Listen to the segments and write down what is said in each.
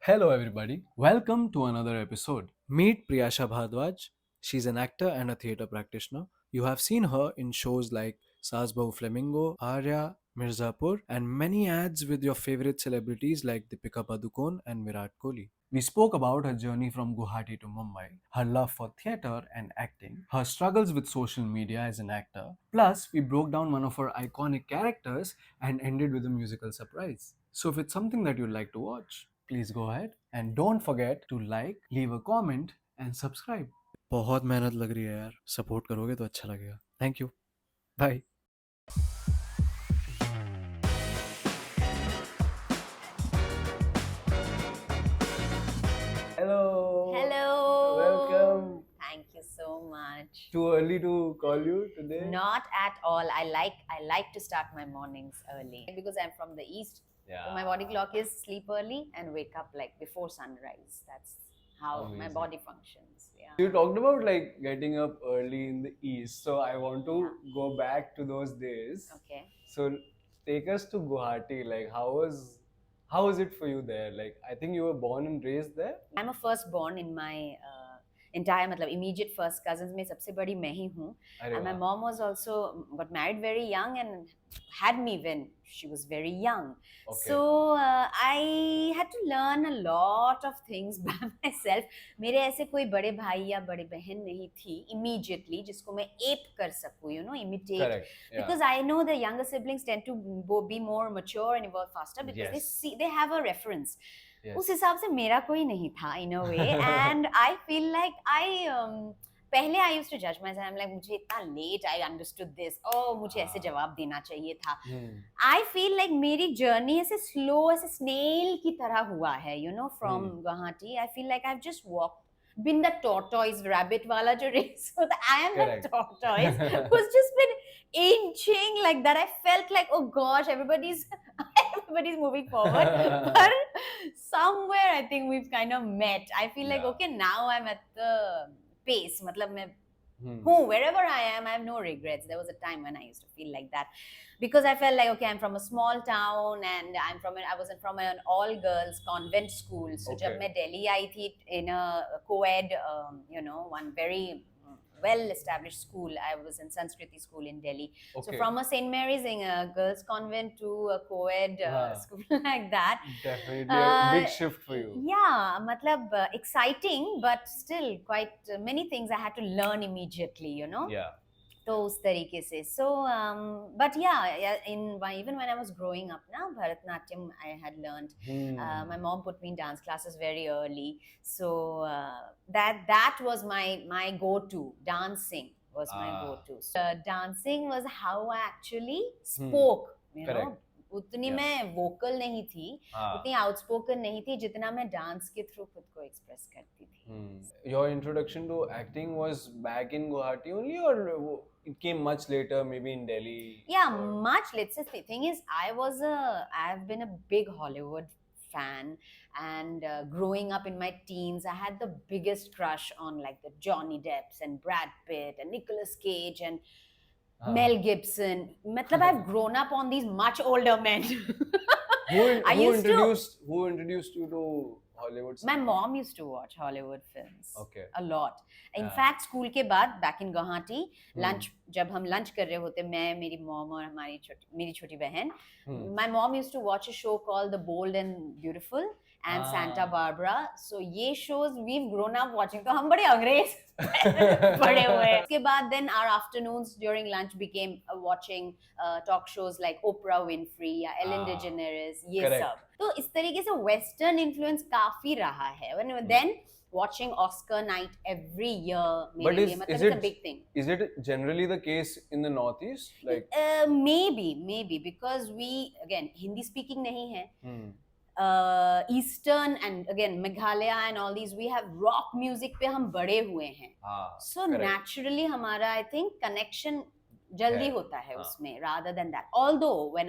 Hello, everybody. Welcome to another episode. Meet Priyasha Bhardwaj. She's an actor and a theatre practitioner. You have seen her in shows like Saas Bahu Flamingo, Arya, Mirzapur, and many ads with your favorite celebrities like Deepika Padukone and Virat Kohli. We spoke about her journey from Guwahati to Mumbai, her love for theatre and acting, her struggles with social media as an actor. Plus, we broke down one of her iconic characters and ended with a musical surprise. So, if it's something that you'd like to watch, please go ahead and don't forget to like, leave a comment and subscribe. बहुत मेहनत लग रही है यार, support करोगे तो अच्छा लगेगा. Thank you. Bye. Hello. Hello. Welcome. Thank you so much. Too early to call you today? Not at all. I like to start my mornings early because I'm from the east. Yeah. So my body clock is sleep early and wake up like before sunrise. That's how my Amazing. body functions. Yeah. You talked about like getting up early in the east, so I want to go back to those days. Okay. So take us to Guwahati. Like how was it for you there? Like I think you were born and raised there. I'm a firstborn in my entire मतलब immediate first cousins में सबसे बड़ी मैं ही हूँ. अरे And my वाह. mom was also got married very young and had me when she was very young. Okay. So I had to learn a lot of things by myself. मेरे ऐसे कोई बड़े भाई या बड़ी बहन नहीं थी immediately जिसको मैं ape कर सकूँ, imitate. Correct. Yeah. Because I know the younger siblings tend to be more mature and evolve faster because Yes. they have a reference. Yes. उस हिसाब से मेरा कोई नहीं था in a way and I feel like पहले I used to judge myself. I'm like मुझे इतना late I understood this. Oh मुझे ऐसे जवाब देना चाहिए था. I feel like मेरी journey ऐसे slow ऐसे snail की तरह हुआ है, from Guwahati. I feel like I've just been the tortoise rabbit वाला जो race होता. I am Correct. the tortoise who's just been inching like that. I felt like oh gosh everybody's moving forward but somewhere I think we've kind of met. I feel like Yeah. okay now I'm at the pace मतलब मैं wherever I am I have no regrets. There was a time when I used to feel like that because I felt like okay I'm from a small town and I was from an all girls convent school. So Okay. जब मैं Delhi आई थी in a co-ed one very well established school. I was in Sanskriti school in Delhi. Okay. So from a St. Mary's in a girls convent to a co-ed school like that. Definitely a big shift for you. Yeah, matlab exciting, but still quite many things I had to learn immediately, Yeah. तो उस तरीके से so but yeah even when I was growing up na Bharatanatyam I had learned. My mom put me in dance classes very early, so that was my go-to. Dancing was my go-to. So, dancing was how I actually spoke. Correct. उतनी Yeah. मैं vocal नहीं थी, उतनी outspoken नहीं थी जितना मैं dance के थ्रू खुद को express करती थी. Your introduction to acting was back in Guwahati only, or it came much later, maybe in Delhi? Yeah, much later. The thing is, I've been a big Hollywood fan, and growing up in my teens, I had the biggest crush on like the Johnny Depps and Brad Pitt and Nicolas Cage and Mel Gibson. Matlab, I've grown up on these much older men. Who introduced you to Hollywood? My mom used to watch Hollywood films. Okay. A lot. In fact, school के बाद back in Guwahati, lunch जब हम lunch कर रहे होते मैं मेरी mom और मेरी छोटी बहन, my mom used to watch a show called The Bold and Beautiful and Santa Barbara. So ये shows we've grown up watching. तो हम बड़े अंग्रेज पढ़े हुए हैं. उसके बाद then our afternoons during lunch became watching talk shows like Oprah Winfrey या Ellen DeGeneres ये Correct. सब. तो इस तरीके से Western influence काफी रहा है. Then watching Oscar night every year But it's a big thing. Is it generally the case in the Northeast? Like maybe because we again Hindi speaking नहीं है. Eastern and again Meghalaya and all these we have rock music पे हम बड़े हुए हैं. So correct. naturally हमारा I think connection जल्दी होता है उसमें rather than that. Although when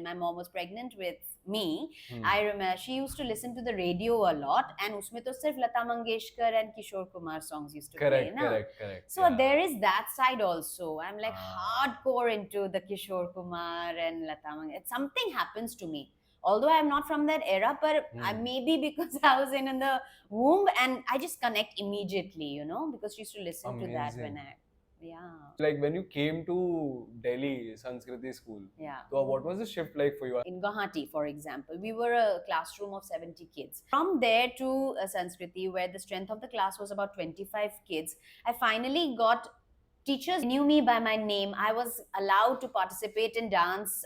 my mom was pregnant with me, I remember she used to listen to the radio a lot and उसमें तो सिर्फ Lata Mangeshkar and Kishore Kumar songs used to play ना. Correct. So there is that side also. I'm like hardcore into the Kishore Kumar and Lata Mangeshkar. Something happens to me although I'm not from that era, but maybe because I was in the womb, and I just connect immediately, you know, because she used to listen to that when Amazing. yeah. Like when you came to Delhi Sanskriti school, Yeah. so what was the shift like for you? In Guwahati, for example, we were a classroom of 70 kids. From there to Sanskriti, where the strength of the class was about 25 kids, I finally got teachers knew me by my name. I was allowed to participate in dance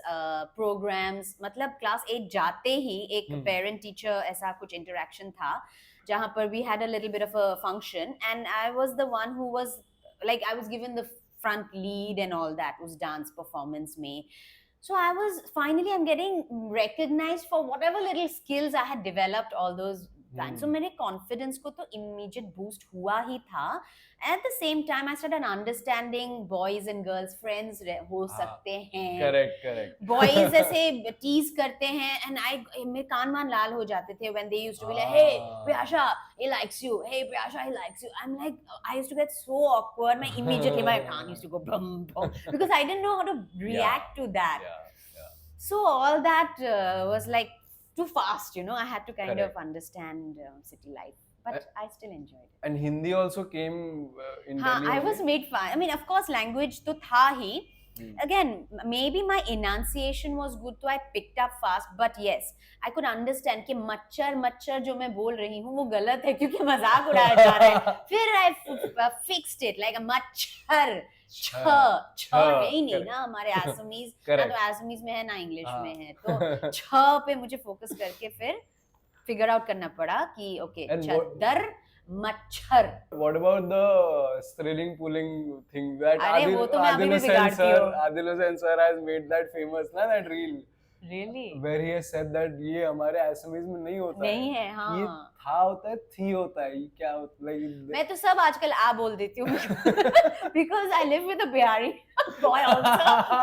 programs. मतलब class 8 जाते ही एक parent teacher ऐसा कुछ interaction था जहाँ पर we had a little bit of a function, and I was the one who was like, I was given the front lead and all that, was dance performance में. So I was finally, I'm getting recognized for whatever little skills I had developed all those times. So मेरे confidence को तो immediate boost हुआ ही था. At the same time, I started understanding boys and girls friends हो सकते हैं. Correct. Boys ऐसे tease करते हैं, and मेरे कान वान लाल हो जाते थे when they used to be like, hey Priyasha, he likes you. Hey Priyasha, he likes you. I'm like, I used to get so awkward. Immediately my tongue used to go bum bum because I didn't know how to react to that. So all that was like too fast, you know. I had to kind of understand city life, but I still enjoyed it. And Hindi also came in Delhi. I was made fun. I mean, of course, language to tha hi. Again, maybe my enunciation was good, so I picked up fast. But yes, I could understand कि मच्छर जो मैं बोल रही हूँ वो गलत है क्योंकि मजाक उड़ाया जा रहा है. फिर I fixed it like a मच्छर. छ है ही नहीं ना हमारे आसमीज, ना तो आसमीज में है ना इंग्लिश में है, तो छ पे मुझे फोकस करके फिर फिगर आउट करना पड़ा कि ओके चद्दर मच्छर. What about the string pulling thing that अरे वो तो मैं अभी भी बिगाड़ती हूँ. Adil Hussain sir has made that famous ना, that reel. Really? Where he has said that ये हमारे Assamese में नहीं होता नहीं है, हाँ. ये था होता है, थी होता है, ये क्या होता है? मैं तो सब आजकल आ बोल देती हूँ because I live with a Bihari boy also.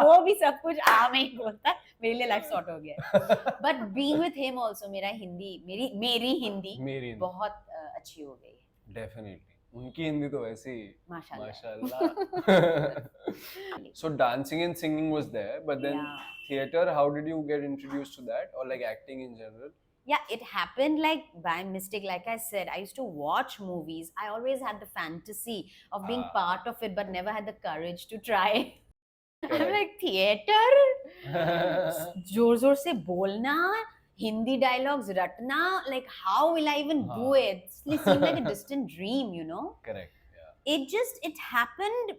वो भी सब कुछ आ में ही बोलता है. मेरे लिए लाइफ सॉर्ट हो गया है. But being with him also, मेरा हिंदी, मेरी हिंदी बहुत अच्छी हो गई है. Definitely. उनकी हिंदी तो वैसे ही माशाल्लाह. So dancing and singing was there, but then theater, how did you get introduced to that, or like acting in general? Yeah, it happened like by mistake. Like I said, I used to watch movies. I always had the fantasy of being part of it, but never had the courage to try. I'm like, theater? जोर जोर से बोलना, Hindi dialogues रटना, like how will I even do it? It seemed like a distant dream, you know. Correct. Yeah. It happened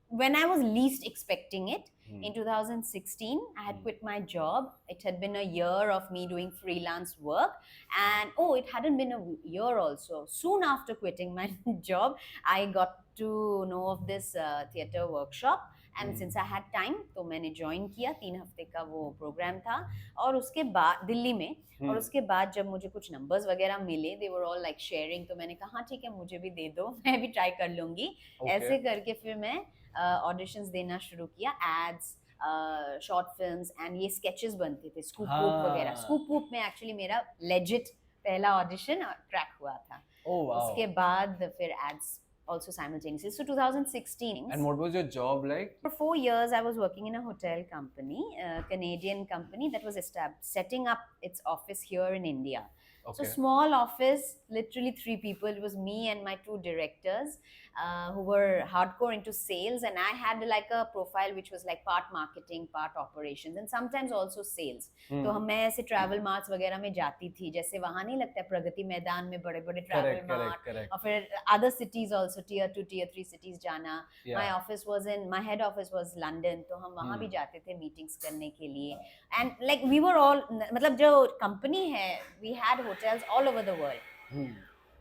when I was least expecting it. In 2016, I had quit my job. It had been a year of me doing freelance work, and it hadn't been a year also. Soon after quitting my job, I got to know of this theater workshop. And since I had time, तो मैंने join किया. 3 हफ्ते का वो program था, और उसके बाद दिल्ली में, और उसके बाद जब मुझे कुछ numbers वगैरह मिले, they were all like sharing, तो मैंने कहा हाँ ठीक है, मुझे भी दे दो, मैं भी try कर लूँगी. ऐसे करके फिर मैं ऑडिशंस देना शुरू किया. एड्स, शॉर्ट फिल्म्स, एंड ये स्केचेस बनते थे, स्कूप वूप वगैरह. स्कूप वूप में एक्चुअली मेरा लेजिट पहला ऑडिशन क्रैक हुआ था. उसके बाद फिर ads also simultaneously. So 2016. And what was your job like? For 4 years, I was working in a hotel company, a Canadian company that was setting up its office here in India. So small office, literally 3 people. It was me and my 2 directors who were hardcore into sales, and I had like a profile which was like part marketing, part operations, and sometimes also sales. तो मैं ऐसे travel marts वगैरह में जाती थी, जैसे वहाँ नहीं लगता है प्रगति मैदान में बड़े-बड़े travel mart, और फिर other cities also, tier 2, tier 3 cities जाना. My head office was London, तो हम वहाँ भी जाते थे meetings करने के लिए. And like we were all, मतलब जो company है, we had hotels all over the world.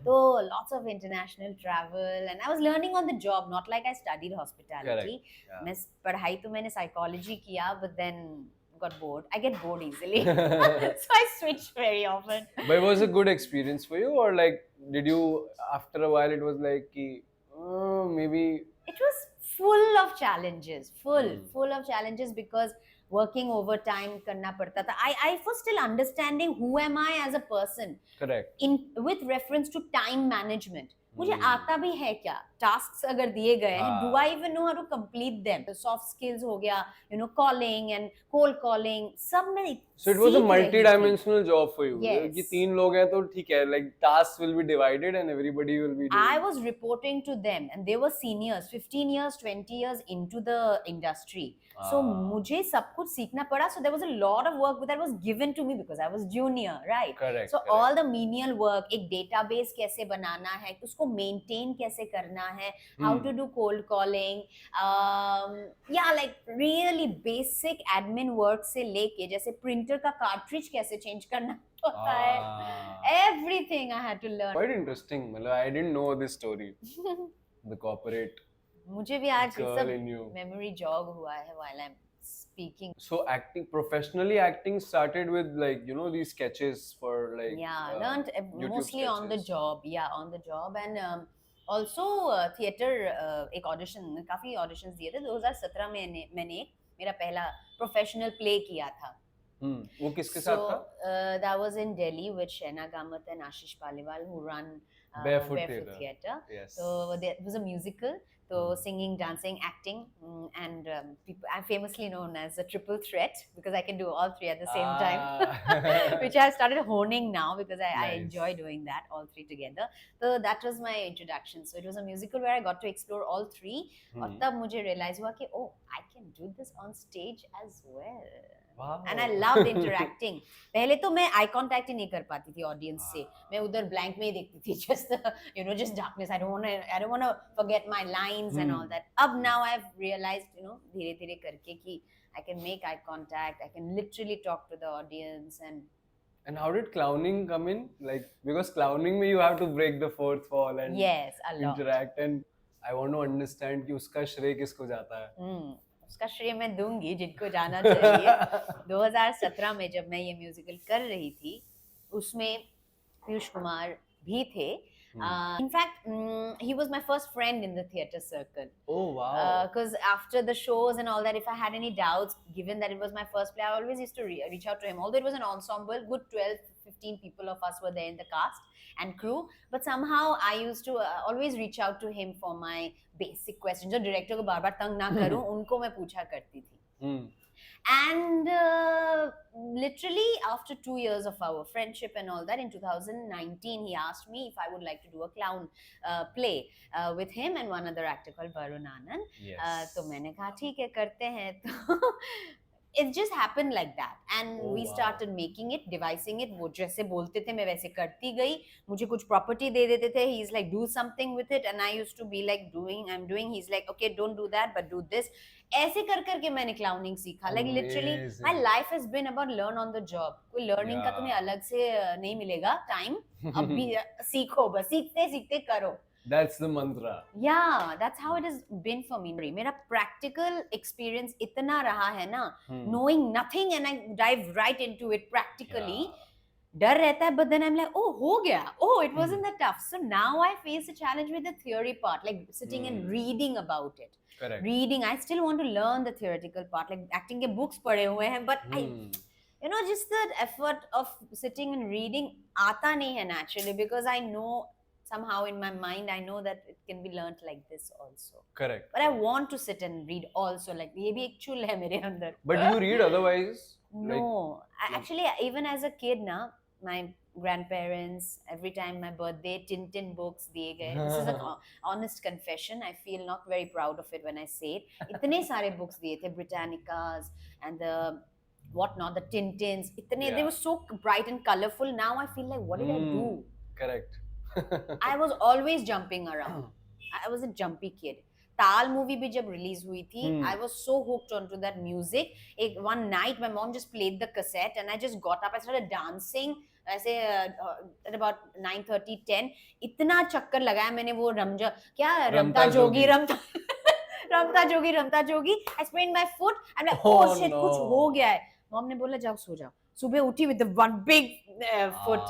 So lots of international travel, and I was learning on the job, not like I studied hospitality. मैं पढ़ाई तो मैंने psychology किया, but then got bored. I get bored easily, so I switched very often. But it was a good experience for you, or like did you, after a while, it was like maybe? It was full of challenges, full of challenges, because working overtime करना पड़ता था. I was still understanding who am I as a person. Correct. With reference to time management. मुझे आता भी है क्या? Tasks अगर दिए गए हैं, do I even know how to complete them? The soft skills हो गया, calling and cold calling, सब में So it was a सीख रही थी। multi-dimensional job for you. Yes. कि 3 लोग हैं तो ठीक है, like tasks will be divided and everybody will be doing. I was reporting to them and they were seniors, 15 years, 20 years into the industry. So मुझे सब कुछ सीखना पड़ा. So there was a lot of work that was given to me because I was junior, right? Correct. So all the menial work, एक database कैसे बनाना है, उसको maintain कैसे करना है, how to do cold calling, yeah, like really basic admin work से लेके जैसे printer का cartridge कैसे change करना होता है, everything I had to learn. Quite interesting. मतलब I didn't know this story. The corporate मुझे भी आज girl सब in you. memory jog हुआ है while I'm speaking. So acting, professionally acting started with like, you know, these sketches for like Yeah, learned YouTube mostly on the sketches. job. Yeah, on the job and also theater एक audition, काफी auditions दिए थे. 2017 में मैंने मेरा पहला professional play किया था. वो किसके साथ था? That was in Delhi with Shaina Kamath and Ashish Paliwal who run Barefoot Theatre. Yes. So it was a musical. So singing, dancing, acting, and people, I'm famously known as a triple threat because I can do all three at the same time, which I've started honing now because I Nice. enjoy doing that, all three together. So that was my introduction. So it was a musical where I got to explore all three. और तब मुझे realize हुआ कि oh, I can do this on stage as well. Wow. And I loved interacting. पहले तो मैं eye contact ही नहीं कर पाती थी audience से. मैं उधर blank में ही देखती थी. Just just darkness. I don't wanna forget my lines and all that. अब now I've realized, धीरे धीरे करके कि I can make eye contact. I can literally talk to the audience And how did clowning come in? Like because clowning में you have to break the fourth wall and yes, a lot. interact and I want to understand कि उसका श्रेय किसको जाता है. उसका श्रेय मैं दूंगी जिनको जाना चाहिए. 2017 में जब मैं ये म्यूजिकल कर रही थी उसमें पीयूष कुमार भी थे. In fact, he was my first friend in the theatre circle. Oh wow. Because after the shows and all that, if I had any doubts, given that it was my first play, I always used to reach out to him. Although it was an ensemble, good 12-15 people of us were there in the cast and crew. But somehow I used to always reach out to him for my basic questions. जो director को बार-बार तंग ना करूं, उनको मैं पूछा करती थी. And literally after 2 years of our friendship and all that, in 2019 he asked me if I would like to do a clown play with him and one other actor called Varun Anand. Yes. तो मैंने कहा ठीक है करते हैं. तो it just happened like that and we started making it, devising it. वो जैसे बोलते थे मैं वैसे करती गई. मुझे कुछ property दे देते थे. He's like do something with it and I used to be like I'm doing. He's like okay don't do that but do this. ऐसे कर करके मैंने clowning सीखा. Like literally my life has been about learn on the job. कोई learning का तुम्हें अलग से नहीं मिलेगा time. अब भी सीखो बस सीखते सीखते करो. That's the mantra. Yeah, that's how it has been for me. मेरा practical experience इतना रहा है ना, knowing nothing and I dive right into it practically. डर रहता है, but then I'm like, oh, हो गया. Oh, it wasn't that tough. So now I face a challenge with the theory part, like sitting and reading about it. Correct. Reading, I still want to learn the theoretical part, like acting के books पढ़े हुए हैं, but I, just the effort of sitting and reading आता नहीं है naturally because I know. Somehow in my mind, I know that it can be learnt like this also. Correct. But I want to sit and read also. Like, ये भी एक चुल है मेरे अंदर. But do you read otherwise? No. Actually, even as a kid, my grandparents, every time my birthday, Tintin books दिए गए. This is an honest confession. I feel not very proud of it when I say it. इतने सारे books दिए थे, Britannicas and the whatnot, the Tintins. They were so bright and colorful. Now I feel like, what did I do? Correct. I was always jumping around. I was a jumpy kid. Tal movie भी जब release हुई थी, I was so hooked onto that music. One night, my mom just played the cassette and I just got up. I started dancing. ऐसे at about 9:30, 10. इतना चक्कर लगाया मैंने वो रमता जोगी रमता जोगी. I sprained my foot. I'm like, oh shit, कुछ हो गया है. Mom ने बोला जाओ सो जाओ. सुबह उठी with the one big foot.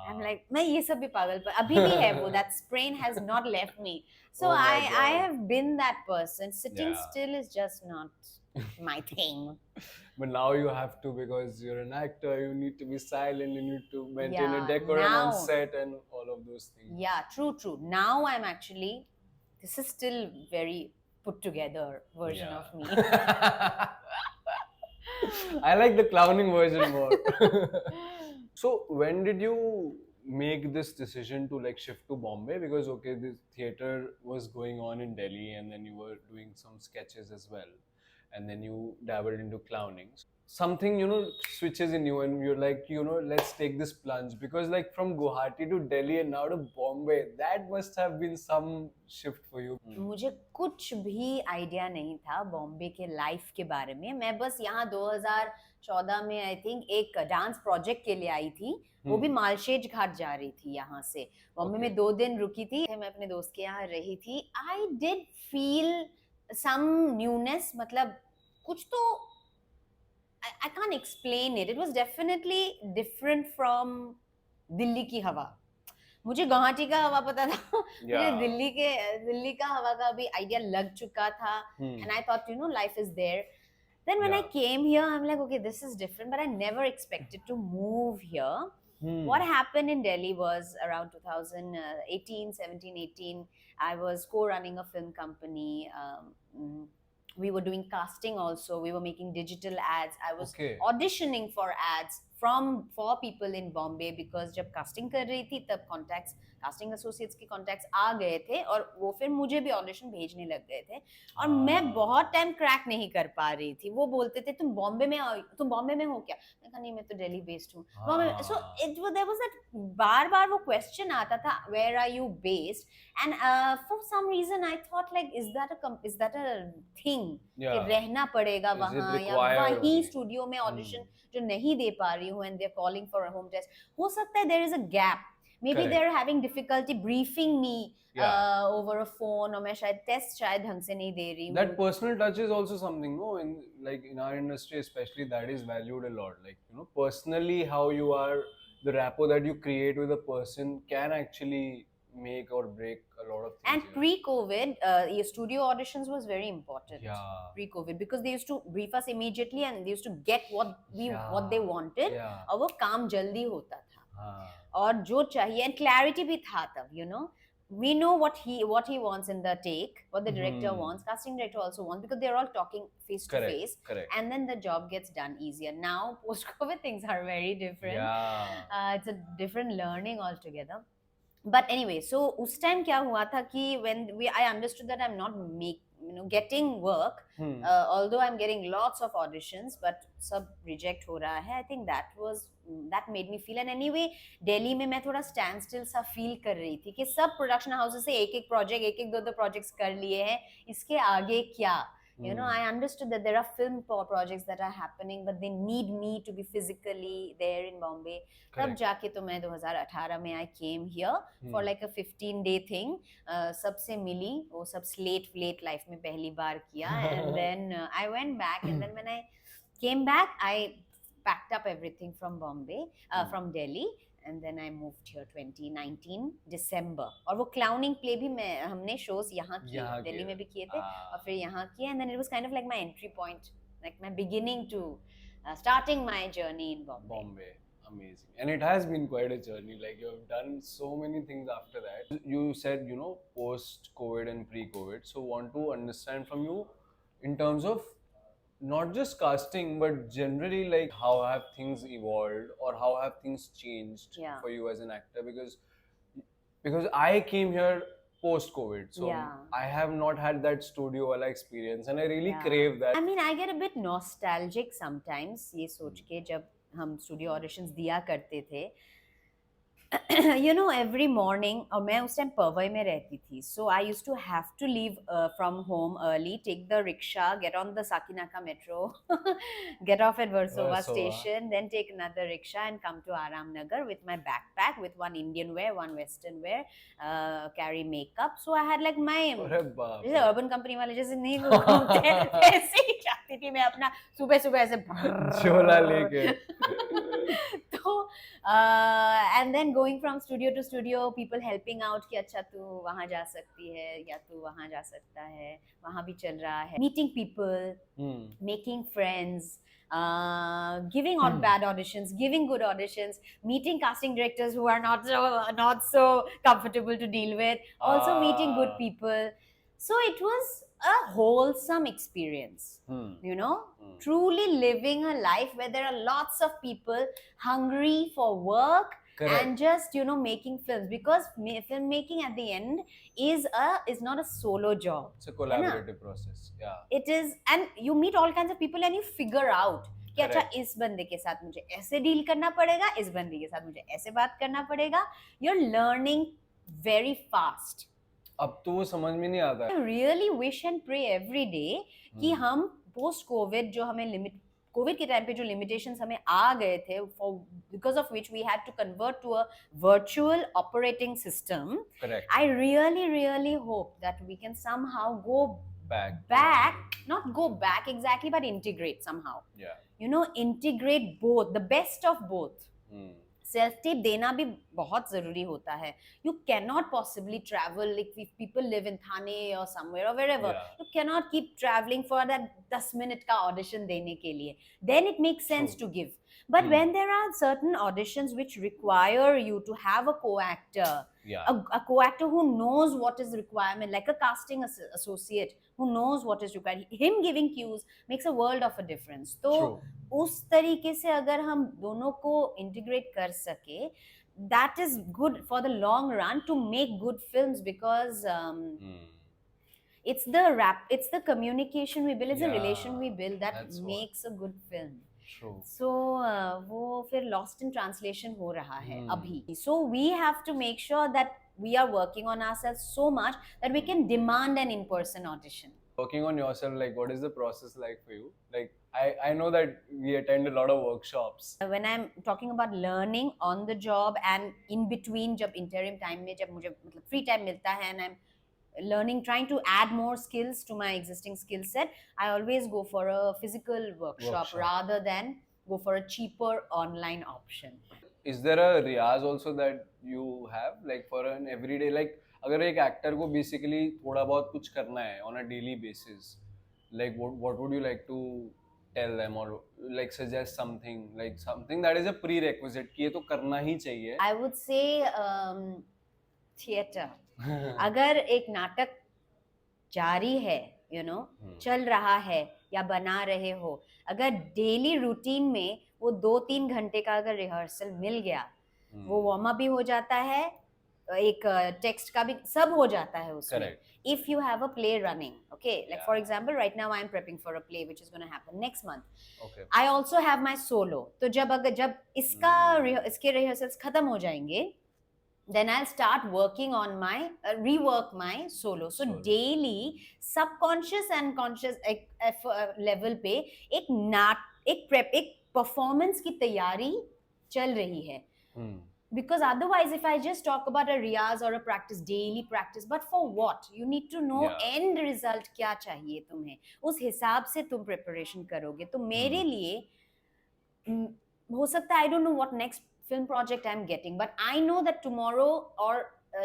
I'm like, मैं ये सब भी पागल पर अभी भी है वो. That sprain has not left me. So I have been that person. Sitting still is just not my thing. But now you have to because you're an actor. You need to be silent. You need to maintain a decorum on set and all of those things. Yeah, true. Now I'm actually. This is still very put together version of me. I like the clowning version more. So when did you make this decision to like shift to Bombay? Because okay, this theater was going on in Delhi, and then you were doing some sketches as well, and then you dabbled into clowning. Something, you know, switches in you, and you're like, you know, let's take this plunge. Because like from Guwahati to Delhi and now to Bombay, that must have been some shift for you. मुझे कुछ भी idea नहीं था बॉम्बे के life के बारे में. मैं बस यहाँ 2014 में आई थिंक एक डांस प्रोजेक्ट के लिए आई थी. वो भी मालशेज घाट जा रही थी यहाँ से. बॉम्बे में 2 दिन रुकी थी. मैं अपने दोस्त के यहाँ रही थी. I did feel some newness. मतलब कुछ तो I can't explain it. It was definitely different from Delhi की हवा. मुझे गुवाहाटी का हवा पता था. मुझे दिल्ली का हवा का भी आइडिया लग चुका था. And I thought, you know, life is there. Then when I came here, I'm like, okay, this is different, but I never expected to move here. What happened in Delhi was around 2018, 17, 18, I was co-running a film company. We were doing casting also. We were making digital ads. I was auditioning for ads for people in Bombay, because जब casting कर रही थी तब contacts, casting associates के contacts आ गए थे और वो फिर मुझे भी audition भेजने लग गए थे. और मैं बहुत टाइम क्रैक नहीं कर पा रही थी. वो बोलते थे तुम बॉम्बे में हो क्या? मैं कहा नहीं, मैं तो दिल्ली बेस्ड हूँ. So there was that बार वो question आता था, where are you based? And for some reason I thought like, is that a thing कि रहना पड़ेगा वहाँ या वहीं स्टूडियो में ऑडिशन जो नहीं दे पा रही हूँ, and they're calling for a home test. हो सकता है there is a gap. Maybe they're having difficulty briefing me over a phone, और मैं शायद टेस्ट शायद ढंग से नहीं दे रही हूँ. That personal touch is also something, no, in our industry especially, that is valued a lot. Like, you know, personally how you are, the rapport that you create with a person can actually make or break a lot of things. And pre-COVID, your studio auditions was very important. Pre-COVID, because they used to brief us immediately and they used to get what they wanted. और वो काम जल्दी होता था. और जो चाहिए, and clarity भी था तब, you know. We know what he wants in the take, what the director wants, casting director also wants, because they're all talking face to face. And then the job gets done easier. Now, post-COVID, things are very different. It's a different learning altogether. But anyway, so उस time क्या हुआ था कि I understood that I'm not getting work, although I'm getting lots of auditions, but सब reject हो रहा है. I think that made me feel. And anyway, Delhi में मैं थोड़ा standstill सा feel कर रही थी कि सब production houses से एक दो projects कर लिए हैं. इसके आगे क्या? You know, I understood that there are film projects that are happening, but they need me to be physically there in Bombay. तब जाके तो मैं 2018 में I came here for like a 15-day thing. सबसे मिली, वो सब slate life में पहली बार किया. And then I went back, and then when I came back, I packed up everything from Bombay, from Delhi. And then I moved here 2019 December. और वो clowning play भी हमने shows यहाँ किए, दिल्ली में भी किए थे और फिर यहाँ किए. And then it was kind of like my entry point, like my beginning to starting my journey in Bombay. Amazing. And it has been quite a journey. Like, you have done so many things after that. You said, you know, post-COVID and pre-COVID. So want to understand from you in terms of not just casting, but generally, like, how have things evolved or how have things changed for you as an actor? Because I came here post-COVID, so I have not had that studio wala experience, and I really crave that. I mean, I get a bit nostalgic sometimes ये सोच के जब हम studio auditions दिया करते थे. You know, every morning, और मैं उस टाइम पवई में रहती थी, so I used to have to leave from home early, take the rickshaw, get on the Sakinaka metro, get off at Versova station, then take another rickshaw and come to Aram Nagar with my backpack with one Indian wear, one Western wear, carry makeup. So I had like my जैसे urban company वाले जैसे नहीं घूमते ऐसे ही जाती थी मैं अपना सुबह ऐसे झोला लेके. तो and then going from studio to studio, people helping out कि अच्छा तू वहाँ जा सकती है या तू वहाँ जा सकता है, वहाँ भी चल रहा है. Meeting people, making friends, giving bad auditions, giving good auditions, meeting casting directors who are not so comfortable to deal with, also meeting good people. So it was a wholesome experience. You know, truly living a life where there are lots of people hungry for work. Correct. And just, you know, making films, because filmmaking at the end is not a solo job. It's a collaborative process. Yeah. It is, and you meet all kinds of people and you figure out कि अच्छा Correct. इस बंदे के साथ मुझे ऐसे deal करना पड़ेगा, इस बंदे के साथ मुझे ऐसे बात करना पड़ेगा. You're learning very fast. अब तो वो समझ में नहीं आता I है. really wish and pray every day कि हम post COVID जो हमें लिमिट कोविड के टाइम पे जो लिमिटेशंस हमें आ गए थे, for because of which we had to convert to a virtual operating system. Correct. I really hope that we can somehow go back, not go back exactly, but integrate somehow. Yeah. You know, integrate both, the best of both. Self tape देना भी बहुत जरूरी होता है. You cannot possibly travel, like if people live in Thane or somewhere or wherever, Yeah. you cannot keep traveling for that 10 minute का audition देने के लिए. Then it makes sense True. to give. But when there are certain auditions which require you to have a co-actor, Yeah. a co-actor who knows what is the requirement, like a casting associate who knows what is required, him giving cues makes a world of a difference. So True. उस तरीके से अगर हम दोनों को integrate कर सके, that is good for the long run to make good films, because it's the communication we build, it's the Yeah, relation we build that that's what. makes a good film. True. So वो फिर lost in translation हो रहा है अभी. So we have to make sure that we are working on ourselves so much that we can demand an in-person audition. Working on yourself, like what is the process like for you? Like I know that we attend a lot of workshops. When I'm talking about learning on the job and in between, जब interim time में जब मुझे मतलब free time मिलता है and I'm learning, trying to add more skills to my existing skill set, I always go for a physical workshop rather than go for a cheaper online option. Is there a riyaz also that you have, like for an everyday, like अगर एक actor को basically थोड़ा बहुत कुछ करना है on a daily basis, like what would you like to tell them, or like suggest something, like something that is a prerequisite कि ये तो करना ही चाहिए? I would say theatre. अगर एक नाटक जारी है, you know, चल रहा है या बना रहे हो, अगर डेली रूटीन में वो 2-3 घंटे का अगर रिहर्सल मिल गया, वो वार्म अप भी हो जाता है, एक टेक्स्ट का भी सब हो जाता है उसमें. Correct. If you have a play running, okay, like for example right now I am prepping for a play which is going to happen next month. Okay. I also have my solo. तो जब इसके rehearsals खत्म हो जाएंगे, then I'll start working on my rework my solo. So daily subconscious and conscious level पे एक performance की तैयारी चल रही है. Because otherwise if I just talk about a riyaz or a practice, daily practice, but for what? You need to know end result क्या चाहिए तुम्हें, उस हिसाब से तुम preparation करोगे. तो मेरे लिए हो सकता है I don't know what next film project I'm getting, but I know that tomorrow or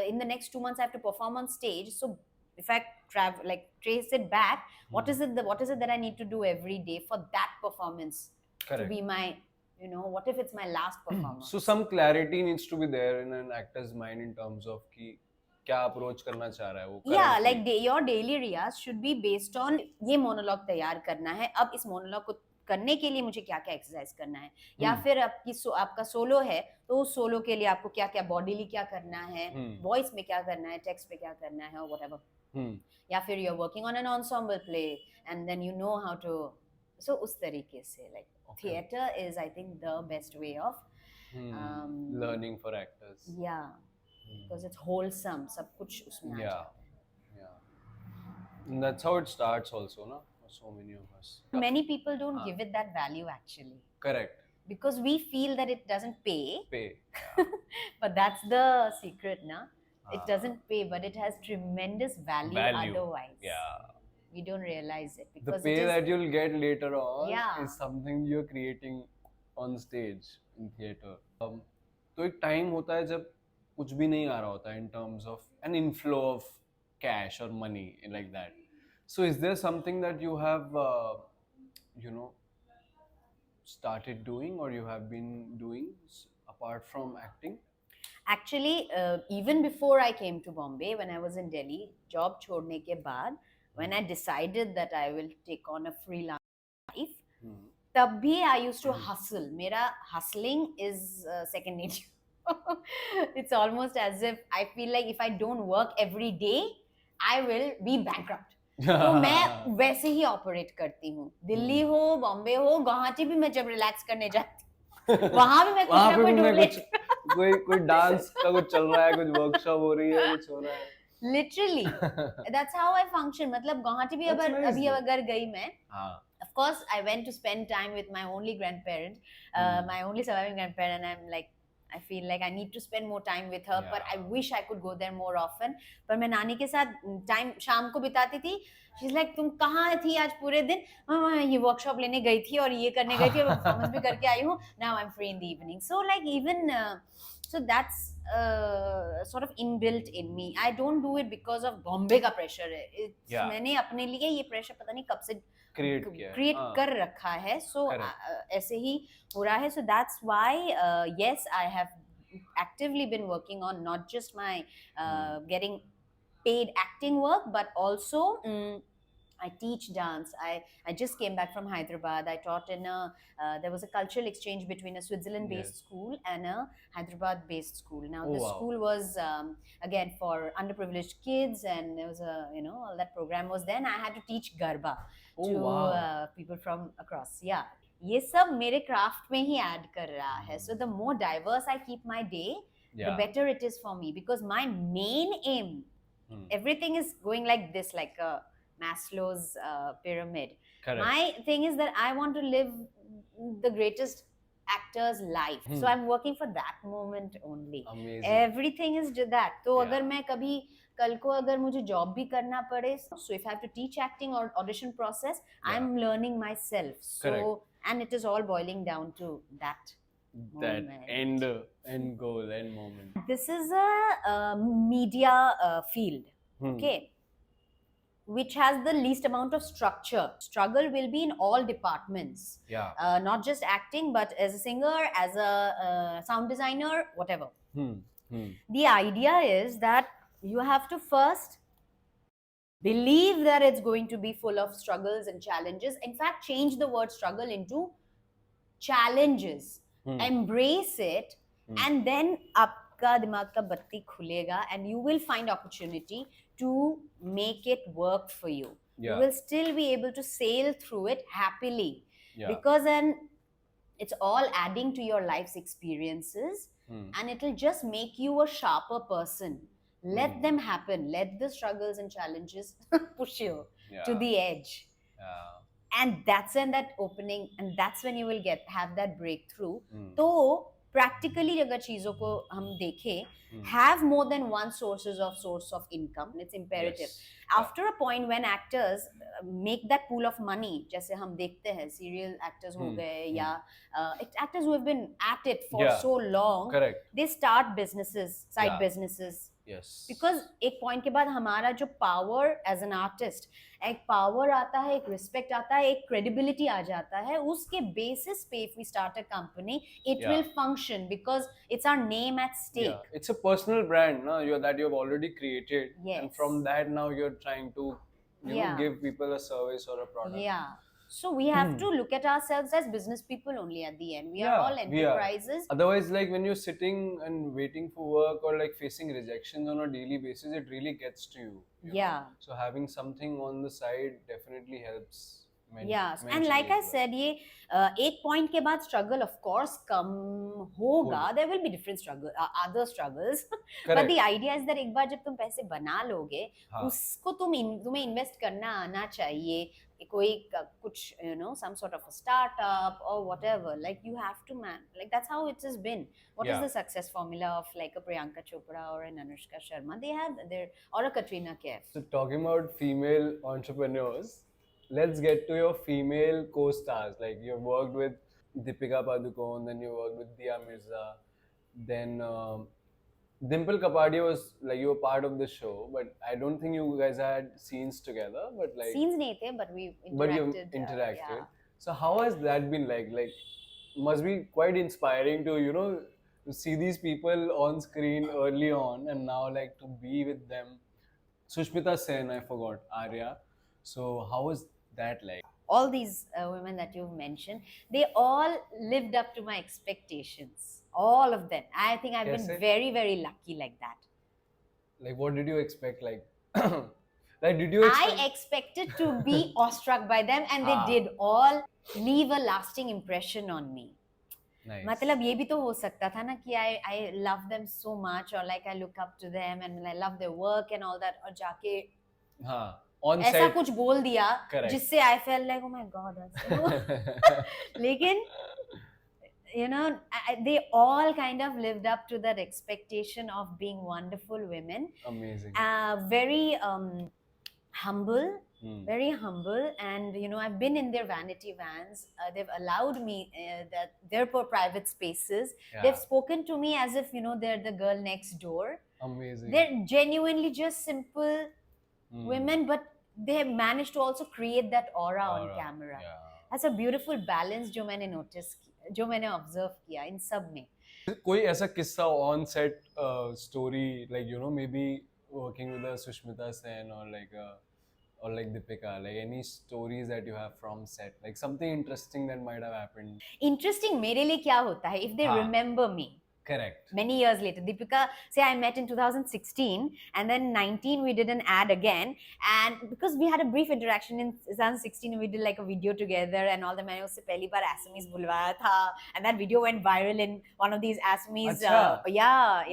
in the next 2 months I have to perform on stage. So if I trace it back, what is it that I need to do every day for that performance? Correct. To be my, you know, what if it's my last performance? So some clarity needs to be there in an actor's mind in terms of कि क्या approach करना चाह रहा है वो. Yeah, like your daily riyaz should be based on ये monologue तैयार करना है, अब इस monologue को करने के लिए मुझे क्या क्या एक्सरसाइज करना है, या फिर आपका सोलो है तो उस सोलो के लिए आपको क्या क्या बॉडीली क्या करना है, वॉइस में क्या करना है, टेक्स्ट पे क्या करना है, और व्हाटएवर. या फिर you are working on an ensemble play and then you know how to. So उस तरीके से like theatre is I think the best way of learning for actors. या बिकॉज़ इट्स होलसम, सब कुछ उसमें आ जाता है. And that's how it starts also, no? For so many of us. Many people don't give it that value actually. Correct. Because we feel that it doesn't pay. Yeah. But that's the secret, na? It doesn't pay, but it has tremendous value. Otherwise. Yeah. We don't realize it. The Because pay that you'll get later on is something you're creating on stage in theater. तो एक time होता है जब कुछ भी नहीं आ रहा होता है in terms of an inflow of cash or money like that. So is there something that you have, you know, started doing or you have been doing apart from acting? Actually, even before I came to Bombay, when I was in Delhi, job छोड़ने के बाद when I decided that I will take on a freelance life, Hmm. तब भी I used to hustle. मेरा hustling is second nature. It's almost as if I feel like if I don't work every day, I will be bankrupt. तो मैं वैसे ही operate करती हूँ. दिल्ली हो, बॉम्बे हो, गुवाहाटी भी मैं जब रिलैक्स करने जाती हूँ, वहां भी मैं कुछ वहाँ ना पे कुछ भी मैं ढूंढ कुछ लेती कोई डांस का कुछ चल रहा है, कुछ वर्कशॉप हो रही है, कुछ हो रहा है. Literally that's how I function. मतलब गुवाहाटी भी That's अगर nice अभी though. अगर गई मैं, हाँ. of course I went to spend time with my only grandparent, my only surviving grandparent, and I'm like I feel like I need to spend more time with her, but I Yeah. wish I could go there more often. पर मैं नानी के साथ time शाम को बिताती थी. She's like तुम कहाँ थी आज पूरे दिन? मैं ये वर्कशॉप लेने गई थी और ये करने गई थी और परफॉर्मेंस भी करके आई हूँ. Now I'm free in the evening. So like even so that's sort of inbuilt in me. I don't do it because of Bombay का pressure है. Yeah. मैंने अपने लिए ये pressure पता नहीं कब से Create किया है. क्रिएट हाँ. कर रखा है. सो Correct. ऐसे ही हो रहा है. So that's why yes, I have actively been working on not just my getting paid acting work, but also I teach dance. I just came back from Hyderabad. I taught in a there was a cultural exchange between a Switzerland-based Yes. school and a Hyderabad-based school. Now Oh, the wow. school was again for underprivileged kids, and there was a all that program was there. And I had to teach Garba Oh, to wow. people from across. Yeah, ये सब मेरे craft में ही add कर रहा है. So the more diverse I keep my day, the Yeah. better it is for me, because my main aim, everything is going like this, like a Maslow's pyramid. Correct. My thing is that I want to live the greatest actor's life. So I'm working for that moment only. Amazing. Everything is that. तो Yeah. अगर मैं कभी कल को अगर मुझे job भी करना पड़े, so if I have to teach acting or audition process, I'm learning myself. So Correct. and it is all boiling down to that That moment. end goal, end moment. This is a media field, okay, which has the least amount of structure. Struggle will be in all departments, Yeah. not just acting, but as a singer, as a sound designer, whatever. The idea is that you have to first believe that it's going to be full of struggles and challenges. In fact, change the word struggle into challenges. Embrace it, and then आपका दिमाग का बत्ती खुलेगा, and you will find opportunity to make it work for you. Yeah. You will still be able to sail through it happily. Yeah. Because then it's all adding to your life's experiences, and it'll just make you a sharper person. Let them happen. Let the struggles and challenges push you to Yeah. the edge. Yeah. And that's when that opening, and that's when you will have that breakthrough. तो practically अगर चीजों को हम देखें, have more than one source of income. It's imperative. Yes. After a point when actors make that pool of money, जैसे हम देखते हैं serial actors हो गए, या actors who have been at it for Yeah. so long, Correct. they start businesses, side Yeah. businesses. Yes. Because एक point के बाद हमारा जो पावर एज एन आर्टिस्ट, एक पावर आता है, एक रिस्पेक्ट आता है, एक क्रेडिबिलिटी आ जाता है, उसके बेसिस पे if we start a company, it Yeah. Will function because it's our name at stake. Yeah. It's a personal brand, no? that you've already created. Yes. And from that now you're trying to Yeah. give people a service or a product. Yeah. So we have to look at ourselves as business people only at the end. We are Yeah, all we are. enterprises. Otherwise, like when you're sitting and waiting for work or like facing rejections on a daily basis, it really gets to you. you know? Yeah. So having something on the side definitely helps. Yes, and mentally like I as well. said, ये एक point के बाद struggle of course कम होगा. There will be different other struggles. But Correct. the idea is that एक बार जब तुम पैसे बना लोगे, हाँ. उसको तुम्हें invest करना आना चाहिए. कोई कुछ some sort of a startup or whatever. Like you have to like that's how it has been. What is Yeah. the success formula of like a Priyanka Chopra or an Anushka Sharma? They have or a Katrina Kaif. So talking about female entrepreneurs, let's get to your female co-stars. Like you've worked with Deepika Padukone, then you worked with Dia Mirza, then Dimple Kapadia was like you were part of the show, but I don't think you guys had scenes together. But like Scenes नहीं थे, but we interacted. But you interacted. Yeah. So how has that been like? Like, must be quite inspiring to to see these people on screen early on, and now like to be with them. Sushmita Sen, I forgot Arya. So how was that like? All these women that you've mentioned, they all lived up to my expectations. All of them. I think I've been Kaise? very, very lucky like that. Like what did you expect? Like like did you expect? I expected to be awestruck by them, and they Ah. did all leave a lasting impression on me. Nice. मतलब ये भी तो हो सकता था ना कि I love them so much, or like I look up to them and I love their work and all that, और जाके हाँ, on ऐसा set. कुछ बोल दिया Correct. जिससे I felt like oh my god लेकिन you know they all kind of lived up to that expectation of being wonderful women. Amazing. Very humble, Hmm. very humble, and you know I've been in their vanity vans. They've allowed me that their private spaces. Yeah. They've spoken to me as if you know they're the girl next door. Amazing. They're genuinely just simple Hmm. women, but they have managed to also create that aura on Aura, camera. yeah. That's a beautiful balance जो मैंने notice किया, जो मैंने observe किया इन सब में. कोई ऐसा किस्सा on set story, like you know maybe working with a Sushmita Sen or like Deepika, like any stories that you have from set, like something interesting that might have happened. Interesting मेरे लिए क्या होता है if they हाँ. remember me. Correct. Many years later, Deepika, say I met in 2016, and then 19 we did an ad again, and because we had a brief interaction in 2016, we did like a video together and all that. मैंने उससे पहली बार Assamese बुलवाया था, and that video went viral in one of these Assamese अच्छा.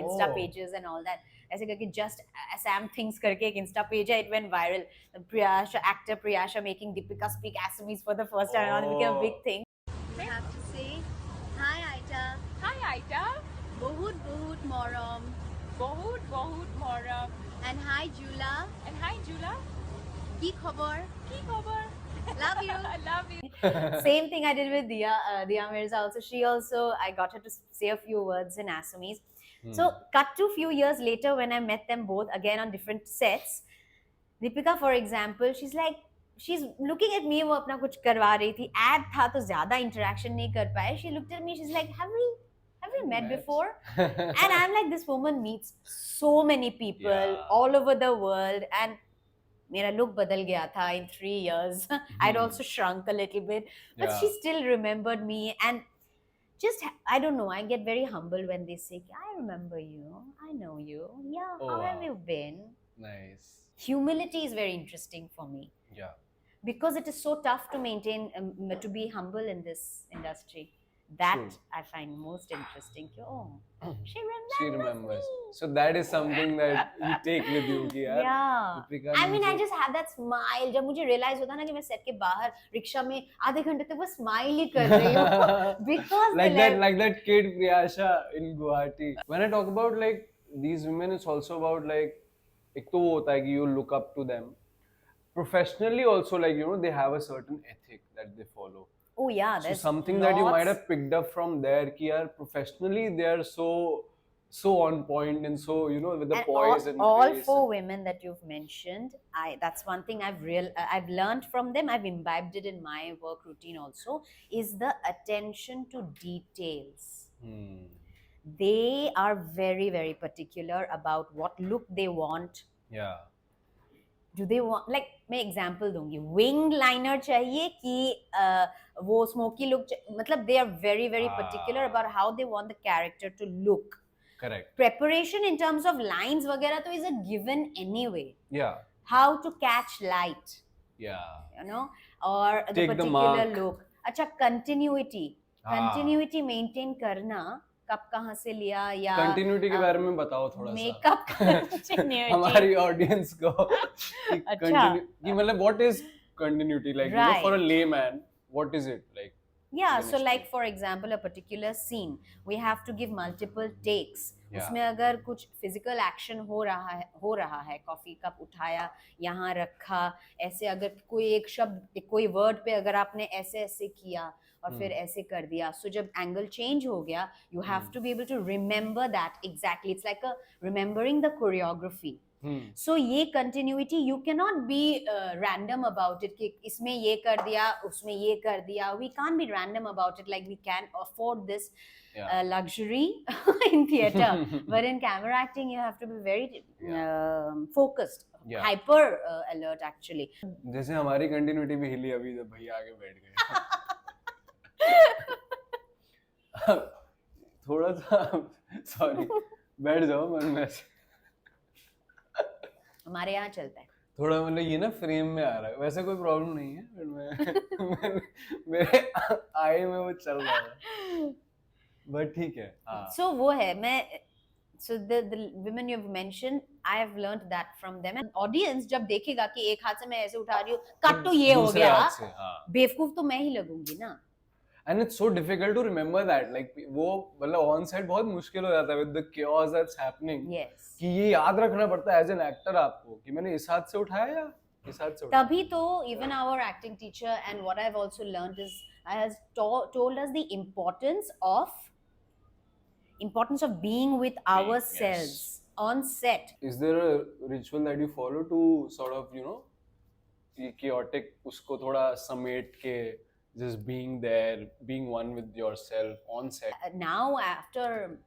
Insta Oh. pages and all that. ऐसे करके just Assam things करके एक Insta page है, it went viral. Actor Priyasha making Deepika speak Assamese for the first time, and all, it became a big Oh. thing. I have to say, hi Aita. Hi Aita. बहुत बहुत मरम. बहुत moram. And hi Jula. And hi Jula. কি খবর? Ki khabar? Love you. I love you. Same thing I did with Dia Mirza also. She also, I got her to say a few words in Assamese. So cut to a few years later when I met them both again on different sets. Deepika, for example, she's looking at me, वो अपना कुछ करवा रही थी. Ad था तो ज़्यादा interaction नहीं कर पाए. She looked at me, she's like, have we met before? And I'm like, this woman meets so many people Yeah. all over the world, and मेरा look बदल गया था in 3 years. I'd also shrunk a little bit, but Yeah. she still remembered me. And just I don't know, I get very humble when they say I remember you, I know you, yeah, Oh, how have wow. you been? Nice. Humility is very interesting for me, Yeah. because it is so tough to maintain to be humble in this industry. That True. I find most interesting. She She remembers remembers. me. So that is something that you take with you कि यार Yeah. Deepika I ने mean, I मुझे- just have that smile. जब मुझे realize होता ना कि मैं set के बाहर रिक्शा में आधे घंटे तक बस smile ही कर रही हूँ because like that kid Priyasha in Guwahati. When I talk about like these women, it's also about like एक तो वो होता है कि you look up to them. Professionally also, like you know, they have a certain ethic that they follow. oh yeah, So there's something that you might lots. have picked up from there कि यार professionally they are so on point and so you know with the And poise and all grace four and- women that you've mentioned, that's one thing I've learned from them. I've imbibed it in my work routine also, is the attention to details. Hmm. They are very, very particular about what look they want. Yeah. Do they want, like मैं example दूंगी, wing liner चाहिए कि वो smoky look मतलब they are very, very particular about how they want the character to look. Correct. Preparation in terms of lines वगैरह तो is a given anyway. Yeah. How to catch light, Yeah. you know, or the Take the particular mark. look. अच्छा, continuity maintain करना, कब कहाँ से लिया या Continuity के बारे में बताओ थोड़ा सा मेकअप continuity. हमारी ऑडियंस को कि अच्छा. कि मतलब what is continuity, like you know, for a layman what is it like? Yeah, Can so like explain. for example, a particular scene, we have to give multiple takes. Yeah. उसमें अगर कुछ physical action हो रहा है, coffee cup उठाया, यहाँ रखा, ऐसे अगर कोई एक शब्द, कोई word पे अगर आपने ऐसे किया और फिर ऐसे कर दिया, so जब angle change हो गया, you have to be able to remember that exactly. It's like remembering the choreography. So ये continuity you cannot be random about it कि इसमें ये कर दिया उसमें ये कर दिया. We can't be random about it like we can afford this luxury in theater. But in camera acting you have to be very focused, hyper alert actually. जैसे हमारी कंटिन्यूटी भी हिली अभी जब भैया आगे बैठ गए. थोड़ा सा सॉरी बैठ जाओ मन में से. हमारे यहाँ चलता है. थोड़ा मतलब ये ना फ्रेम में आ रहा है. वैसे कोई प्रॉब्लम नहीं है बट मेरे आई में वो चल रहा है. बट ठीक है. So वो है मैं. So the women you've mentioned, I have learned that from them. And audience जब देखेगा कि एक हाथ से मैं ऐसे उठा रही हूँ, कट तो ये हो गया, बेवकूफ तो मैं ही लगूंगी ना. And it's so difficult to remember that. Like वो मतलब on set बहुत मुश्किल हो जाता है with the chaos that's happening. Yes. कि ये याद रखना पड़ता है as an actor आपको कि मैंने इस हाथ से उठाया या इस हाथ से उठाया. तभी तो even our acting teacher and what I've also learned is has told us the importance of being with ourselves on set. Is there a ritual that you follow to sort of ये chaotic उसको थोड़ा समेट के just being there, being one with yourself on set? Now after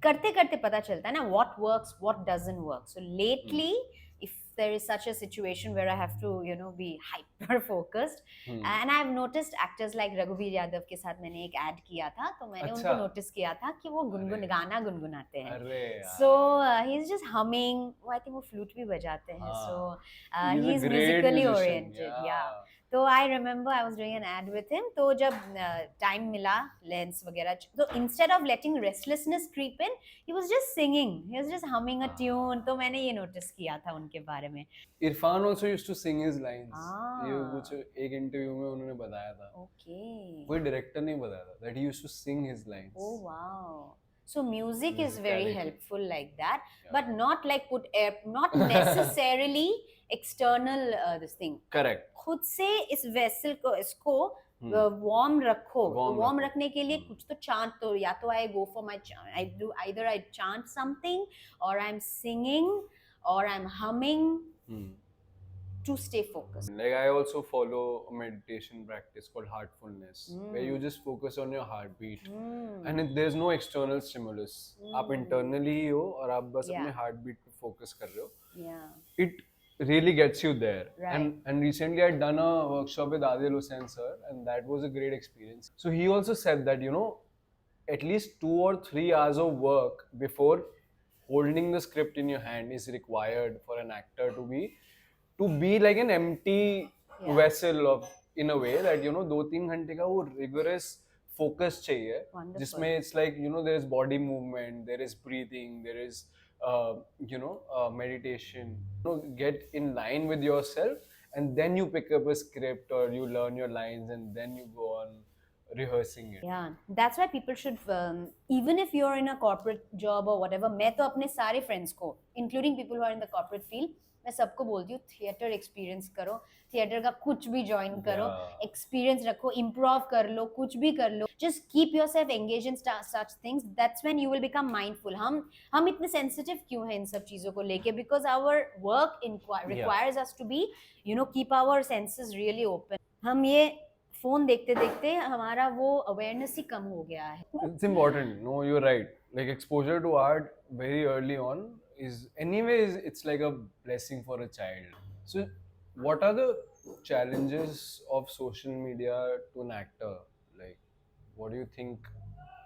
करते करते पता चलता है ना what works, what doesn't work. So lately if there is such a situation where I have to be hyper focused and I have noticed actors like Raghuveer Yadav के साथ मैंने एक ad किया था तो मैंने उनको notice किया था कि वो गाना गुनगुनाते हैं. So he's just humming. I think वो flute भी बजाते हैं. So he's musically oriented. Yeah. तो I remember I was doing an ad with him. तो जब time मिला lens वगैरह तो instead of letting restlessness creep in, he was just singing. He was just humming a tune. तो मैंने ये notice किया था उनके बारे में. Irfan also used to sing his lines. ये कुछ एक इंटरव्यू में उन्होंने बताया था. Okay. कोई डायरेक्टर नहीं बताया था that he used to sing his lines. Oh wow. So music is very helpful like that, but not like not necessarily external this thing. Correct. खुद से इस वेसल को इसको वार्म रखो. वार्म रखने के लिए कुछ तो चांट तो या तो I go for my either I chant something or I'm singing or I'm humming to stay focused. Like I also follow a meditation practice called heartfulness where you just focus on your heartbeat and there's no external stimulus. आप internally ही हो और आप बस अपने heartbeat पे focus कर रहे हो. Yeah. It really gets you there. Right. And recently I'd done a workshop with Adil Hussain sir and that was a great experience. So he also said that at least 2 or 3 hours of work before holding the script in your hand is required for an actor to be like an empty vessel of in a way that 2-3 घंटे का वो rigorous focus चाहिए जिसमें it's like there is body movement, there is breathing, there is meditation. Get in line with yourself and then you pick up a script or you learn your lines and then you go on rehearsing it. Yeah, that's why people should even if you're in a corporate job or whatever, मैं तो अपने सारे friends को including people who are in the corporate field मैं सबको बोलती हूँ theatre experience करो. थिएटर का कुछ भी ज्वाइन करो, एक्सपीरियंस रखो, इम्प्रोव कर लो, कुछ भी कर लो. Just keep yourself engage in such things. That's when you will become mindful. हम इतने सेंसिटिव क्यों हैं इन सब चीजों को लेके? Because our work requires us to be keep our senses really open. हम ये फोन देखते देखते हमारा वो अवेयरनेस ही कम हो गया है. It's important. No, you're right. Like exposure to art very early on is anyways it's like a blessing for a child. So what are the challenges of social media to an actor? Like what do you think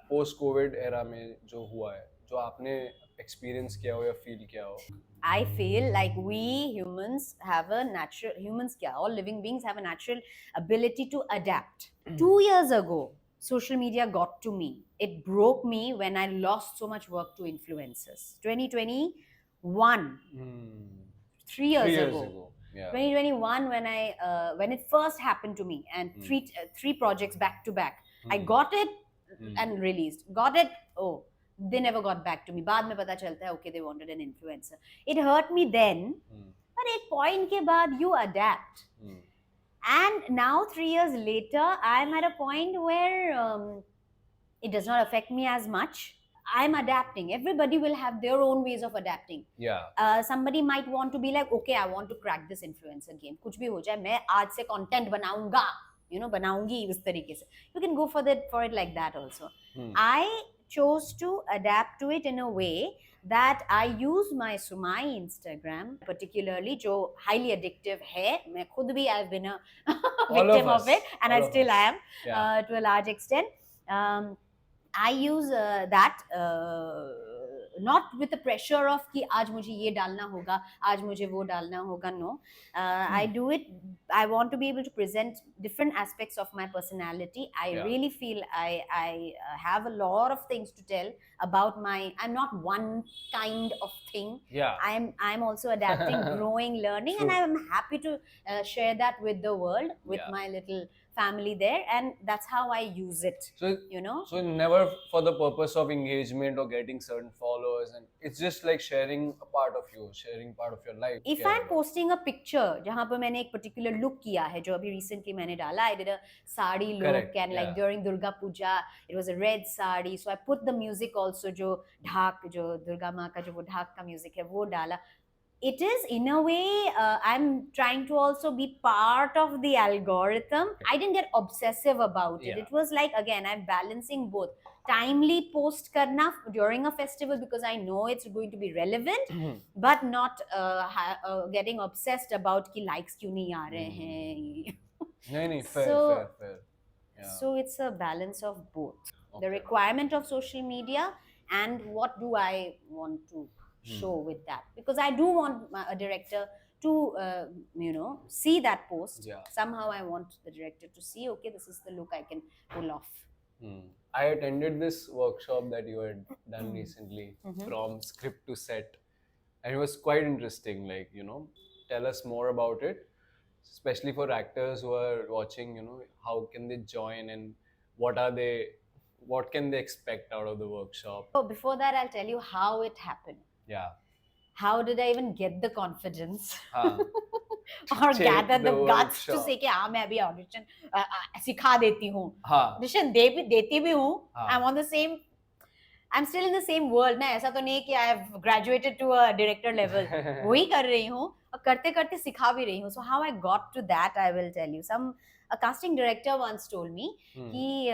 post COVID era में जो हुआ है, जो आपने experience किया हो या feel किया हो? I feel like we humans have a natural, all living beings have a natural ability to adapt. 2 years ago social media got to me. It broke me when I lost so much work to influencers. 2021, 3 years ago. Yeah. 2021 when it first happened to me and three projects back to back. I got it and released. Got it. Oh, they never got back to me. बाद में पता चलता है okay they wanted an influencer. It hurt me then. But एक point के बाद you adapt. And now 3 years later, I'm at a point where it does not affect me as much. I'm adapting. Everybody will have their own ways of adapting. Yeah. Somebody might want to be like, okay, I want to crack this influencer game. कुछ भी हो जाए, मैं आज से content बनाऊंगा, बनाऊंगी इस तरीके से. You can go for it like that also. I chose to adapt to it in a way that I use my Instagram particularly, जो highly addictive है. मैं खुद भी I've been a victim of it, and I still am to a large extent. I use that not with the pressure of कि आज मुझे ये डालना होगा, आज मुझे वो डालना होगा. No, I do it. I want to be able to present different aspects of my personality. I really feel I have a lot of things to tell about my. I'm not one kind of thing. Yeah. I'm also adapting, growing, learning, and I'm happy to share that with the world, with my little family there, and that's how I use it. So So never for the purpose of engagement or getting certain followers, and it's just like sharing a part of you, sharing part of your life. If I'm posting a picture जहाँ पर मैंने एक particular look किया है, जो अभी recently मैंने डाला, I did a sari look. Correct. And like during Durga Puja, it was a red sari, so I put the music also, जो ढाक, जो दुर्गा माँ का जो वो ढाक का music है, वो डाला. It is in a way I'm trying to also be part of the algorithm. I didn't get obsessive about it. It was like, again, I'm balancing both. Timely post karna during a festival because I know it's going to be relevant, but not getting obsessed about ki likes kyun nahi aa rahe hain. No, fair. Yeah. So it's a balance of both. The requirement of social media and what do I want to show with that, because I do want a director to see that post. Somehow I want the director to see, okay, this is the look I can pull off. I attended this workshop that you had done recently, from script to set, and it was quite interesting. Like, tell us more about it, especially for actors who are watching. How can they join, and what can they expect out of the workshop? So before that, I'll tell you how it happened. Yeah. How did I even get the confidence or gather the guts to say कि हाँ मैं अभी audition सिखा देती हूँ, audition देती भी हूँ. I'm still in the same world ना. ऐसा तो नहीं कि I have graduated to a director level. वही कर रही हूँ और करते करते सिखा भी रही हूँ. So how I got to that, I will tell you. A casting director once told me he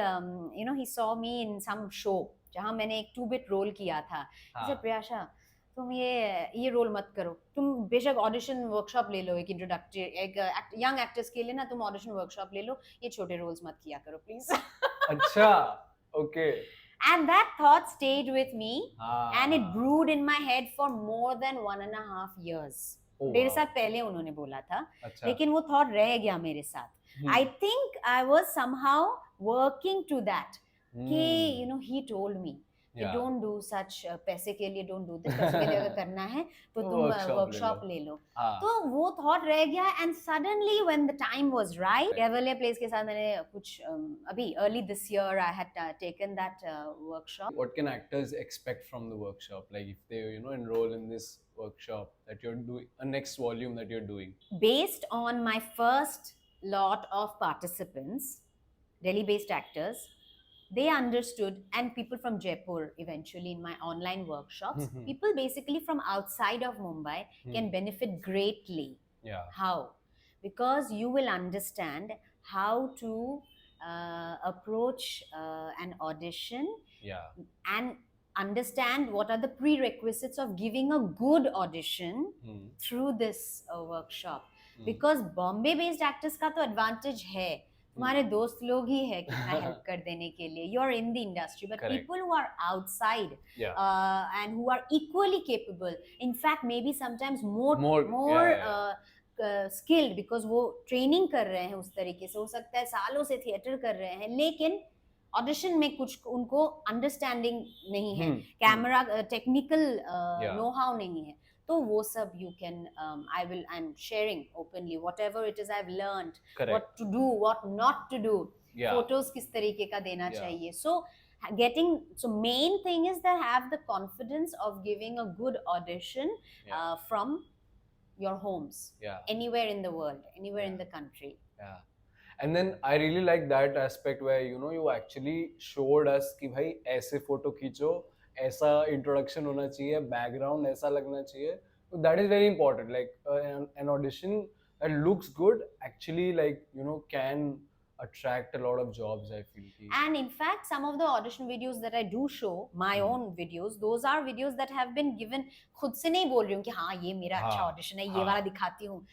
saw me in some show जहाँ मैंने एक 2-bit role किया था. He said, प्रियाशा, तुम ये रोल मत करो, तुम बेशक ऑडिशन वर्कशॉप ले लो, एक इंट्रोडक्टरी, एक यंग एक्टर्स के लिए ना, तुम ऑडिशन वर्कशॉप ले लो, ये छोटे रोल्स मत किया करो प्लीज. अच्छा, okay. And that thought stayed with me and it brewed in my head for more than 1.5 years. 1.5 साल पहले उन्होंने बोला था, लेकिन वो थॉट रह गया मेरे साथ. I think I was somehow working to that. कि he told me, don't do such पैसे के लिए, don't do this, पैसे के लिए अगर करना है तो तुम वर्कशॉप ले लो. तो वो थॉट रह गया. And suddenly when the time was right, Cavalier Place के साथ मैंने कुछ अभी early this year I had taken that workshop. What can actors expect from the workshop? Like if they enroll in this workshop that you're doing, a next volume that you're doing? Based on my first lot of participants, Delhi-based actors, they understood, and people from Jaipur eventually in my online workshops, people basically from outside of Mumbai can benefit greatly. Yeah. How? Because you will understand how to approach an audition and understand what are the prerequisites of giving a good audition through this workshop. Because Bombay-based actors का तो advantage है, तुम्हारे दोस्त लोग ही है कितना help कर देने के लिए. You are in the industry, but people who are outside and who are equally capable, in fact maybe sometimes more skilled, because वो ट्रेनिंग कर रहे हैं उस तरीके से, हो सकता है सालों से थिएटर कर रहे हैं, लेकिन ऑडिशन में कुछ उनको अंडरस्टैंडिंग नहीं है, कैमरा टेक्निकल नो हाउ नहीं है. तो वो सब you can I'm sharing openly whatever it is I've learned. Correct. What to do, what not to do, photos किस तरीके का देना चाहिए. So main thing is that have the confidence of giving a good audition from your homes, anywhere in the world, anywhere in the country. And then I really like that aspect where you actually showed us कि भाई ऐसे photo खींचो ऐसा introduction होना चाहिए, background ऐसा लगना चाहिए. That is very important. Like an audition that looks good actually, like can attract a lot of jobs. I feel. And in fact, some of the audition videos that I do show, my own videos, those are videos that have been given. खुद से नहीं बोल रही हूँ कि हाँ ये मेरा अच्छा हाँ, audition है, ये हाँ. वाला दिखाती हूँ.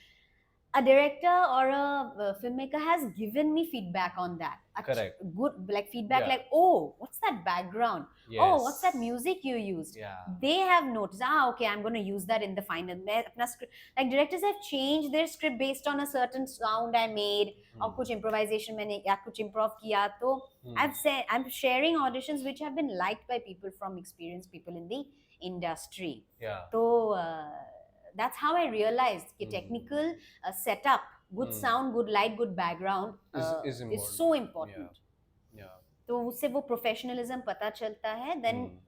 A director or a filmmaker has given me feedback on that. Correct. Good, like feedback, Yeah. like, oh, what's that background? Yes. Oh, what's that music you used? Yeah. They have noticed. Okay, I'm going to use that in the final. मैं अपना script, like directors have changed their script based on a certain sound I made, और कुछ improvisation मैंने या कुछ improv किया. तो I'm sharing auditions which have been liked by people from experienced people in the industry. Yeah. So that's how I realized कि technical setup, good sound, good light, good background is important. so important. Yeah. तो उससे वो professionalism पता चलता है.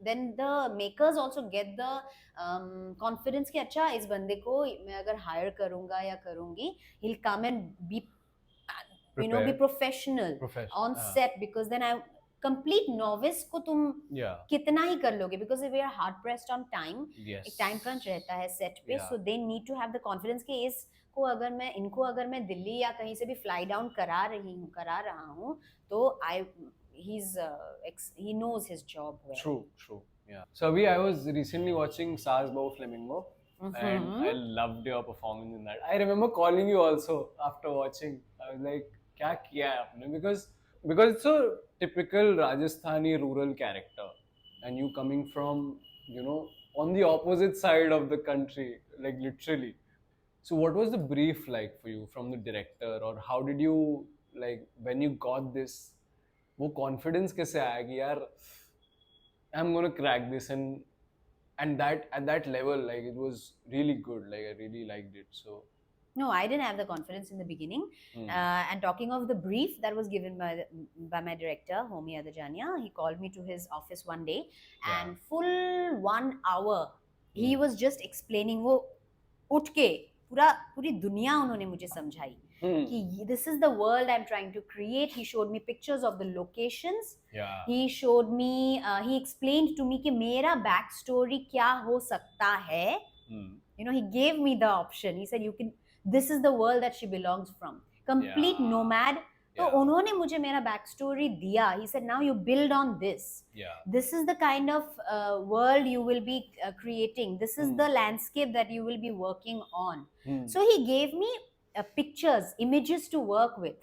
Then the makers also get the confidence कि अच्छा इस बंदे को मैं अगर hire करूँगा या करूँगी, he'll come and be be professional on set, because then I complete novice को तुम कितना ही कर लोगे, because we are hard pressed on time. Yes. एक time crunch रहता है set पे. So they need to have the confidence कि इनको अगर मैं दिल्ली या कहीं से भी fly down करा रहा हूँ, तो he knows his job well. True. Yeah. So Abhi, I was recently watching Saas Bahu Flamingo, and I loved your performance in that. I remember calling you also after watching. I was like, "क्या किया है आपने?" Because it's a typical Rajasthani rural character, and you coming from on the opposite side of the country, like literally. So what was the brief like for you from the director, or how did you, like, when you got this, वो confidence कैसे आया कि यार I'm gonna crack this, and that at that level, like, it was really good, like I really liked it. So no, I didn't have the confidence in the beginning. And talking of the brief that was given by my director, Homi Adajania, he called me to his office one day, and full 1 hour he was just explaining. वो उठ के पूरी दुनिया उन्होंने मुझे समझाई कि this is the world I'm trying to create. He showed me pictures of the locations. He showed me, he explained to me कि मेरा backstory क्या हो सकता है. He gave me the option. He said, this is the world that she belongs from. Complete nomad. तो उन्होंने मुझे मेरा backstory दिया. He said, now you build on this. This is the kind of world you will be creating. This is the landscape that you will be working on. So he gave me pictures, images to work with.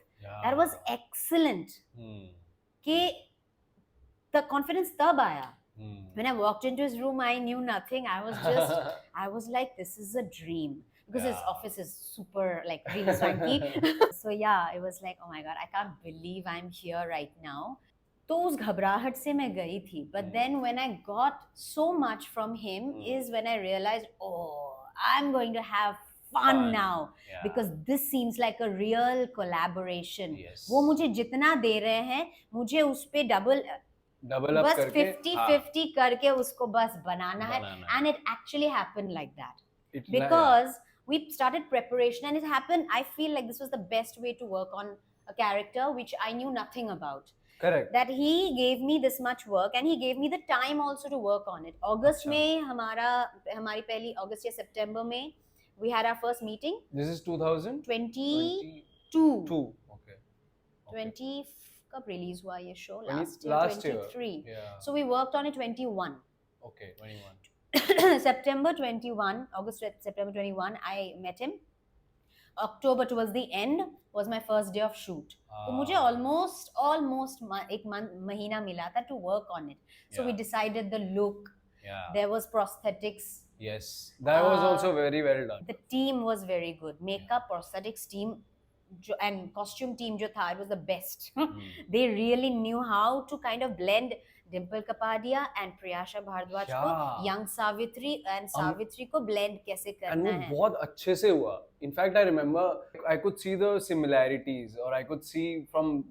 That was excellent. कि the confidence तब आया. When I walked into his room, I knew nothing. I was like, this is a dream. Because his office is super, like, really swanky. So yeah, it was like, oh my God, I can't believe I'm here right now. तो उस घबराहट से मैं गई थी. But then when I got so much from him is when I realized, oh, I'm going to have fun now. Because this seems like a real collaboration. वो मुझे जितना दे रहे हैं, मुझे उस पे double up बस 50-50 करके उसको बस बनाना है. And it actually happened like that. Because we started preparation, and it happened. I feel like this was the best way to work on a character which I knew nothing about. Correct. That he gave me this much work, and he gave me the time also to work on it. August में हमारी पहली August या September में we had our first meeting. This is 2022. 22. Okay. 20 कब release हुआ ये show? Last year. 23. Yeah. So we worked on it 21. Okay, 21. September 21, September 21, I met him. October towards the end was my first day of shoot. So मुझे almost एक महीना मिला था to work on it. So we decided the look. There was prosthetics. Yes, that was also very well done. The team was very good. Makeup, prosthetics team, and costume team जो था, it was the best. They really knew how to kind of blend Dimple Kapadia and Priyasha Bhardwaj को, young Savitri and Savitri को blend कैसे करना है. And वो बहुत अच्छे से हुआ. In fact, I remember I could see the similarities, or I could see from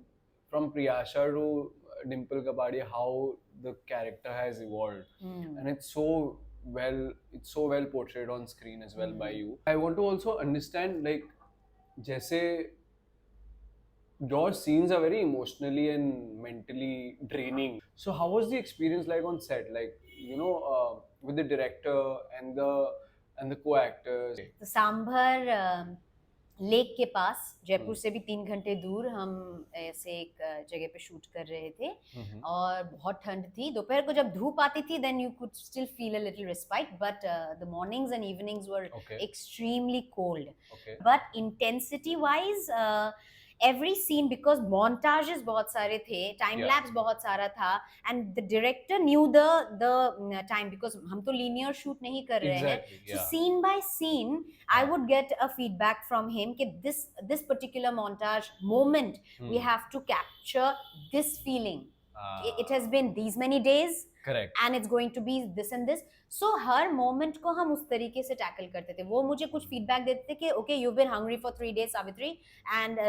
Priyasha to Dimple Kapadia how the character has evolved, and it's so well portrayed on screen as well by you. I want to also understand, like, जैसे your scenes are very emotionally and mentally draining. So how was the experience like on set? Like, with the director and the co-actors. तो sambar lake के पास जयपुर से भी 3 घंटे दूर हम ऐसे एक जगह पे शूट कर रहे थे और बहुत ठंड थी दोपहर को जब धूप आती थी then you could still feel a little respite but the mornings and evenings were Okay. extremely cold Okay. but intensity wise every scene because montages बहुत सारे थे time Yeah. lapse बहुत सारा था and the director knew the time because हम तो linear shoot नहीं कर रहे हैं Exactly. so Yeah. scene by scene I would get a feedback from him कि this particular montage moment we have to capture this feeling it has been these many days Correct. and it's going to be this and this so her moment को हम उस तरीके से tackle करते थे वो मुझे कुछ feedback देते थे कि okay you've been hungry for 3 days Savitri and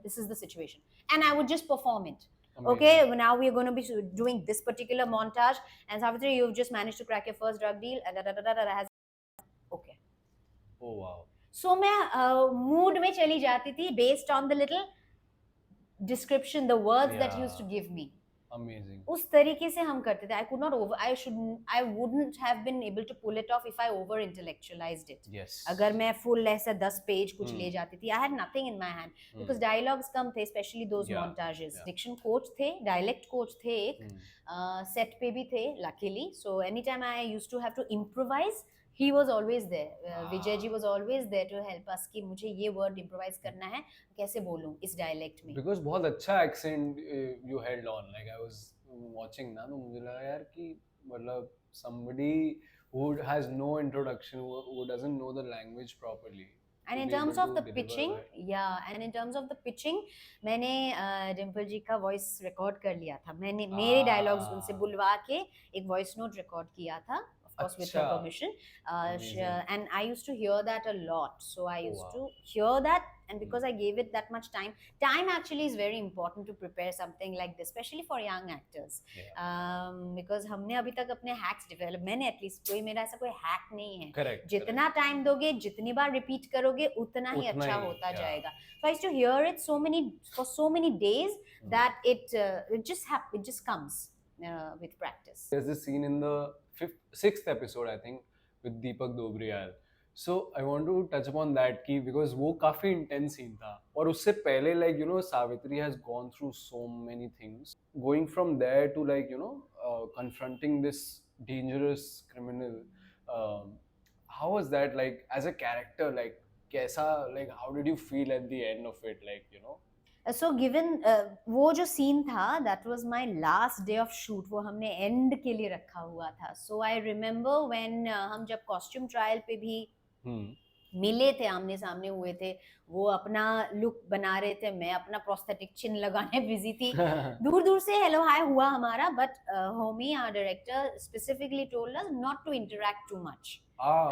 this is the situation and I would just perform it okay now we are going to be doing this particular montage and Savitri you've just managed to crack your first drug deal okay Oh wow. so मैं mood में चली जाती थी based on the little description the words that he used to give me Amazing. उस तरीके से हम करते थे I wouldn't have been able to pull it off if I over intellectualized it Yes. अगर मैं full ऐसा 10 पेज कुछ ले जाती थी I had nothing in my hand because dialogues कम थे especially those Yeah. montages Yeah. diction coach थे dialect coach थे एक set पे भी थे luckily so anytime I used to have to improvise he was always there Vijay ji was always there to help us कि मुझे ये word improvise करना है कैसे बोलूं इस dialect में Because बहुत अच्छा accent you held on. Like I was watching ना तो मुझे लगा यार कि मतलब somebody who has no introduction, who doesn't know the language properly. And to in be terms able of to the deliver pitching, that. yeah, and in terms of the pitching, मैंने डिम्पल जी का voice record कर लिया था मैंने मेरे dialogues उनसे बुलवा के एक वॉइस नोट रिकॉर्ड किया था of course with her अच्छा. permission Amazing. and I used to hear that a lot so I used wow. to hear that and because I gave it that much time actually is very important to prepare something like this especially for young actors because हमने अभी तक अपने hacks develop मैंने at least कोई मेरा ऐसा कोई hack नहीं है Correct. जितना टाइम दोगे जितनी बार रिपीट करोगे उतना ही उतना अच्छा ही, होता yeah. जाएगा so I used to hear it for so many days that it just comes with practice There's this scene in the sixth episode, I think, with Deepak Dobriyal. So I want to touch upon that key because वो काफी intense scene था और उससे पहले like Savitri has gone through so many things. Going from there to like confronting this dangerous criminal. How was that like as a character like कैसा like how did you feel at the end of it like so given वो जो scene था that was my last day of shoot वो हमने end के लिए रखा हुआ था so I remember when हम जब costume trial पे भी मिले थे आमने सामने हुए थे वो अपना लुक बना रहे थे मैं अपना प्रोस्थेटिक चिन लगाने बिजी थी दूर दूर से हेलो हाय हुआ हमारा but Homi our director specifically told us not to interact too much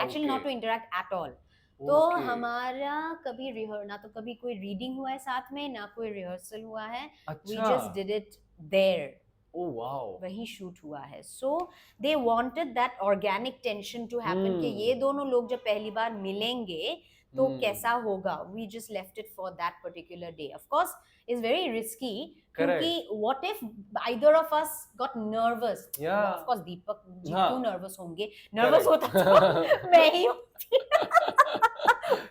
actually not to interact at all तो हमारा कभी ना तो कभी कोई रीडिंग हुआ है साथ में ना कोई रिहर्सल हुआ है we just did it there Oh wow. वही शूट हुआ है so they wanted that organic tension to happen कि ये दोनों लोग जब पहली बार मिलेंगे तो कैसा होगा we just left it for that particular day of course is very risky क्योंकि what if either of us got nervous of course Deepak ji क्यों नर्वस होंगे नर्वस होता तो मैं ही होती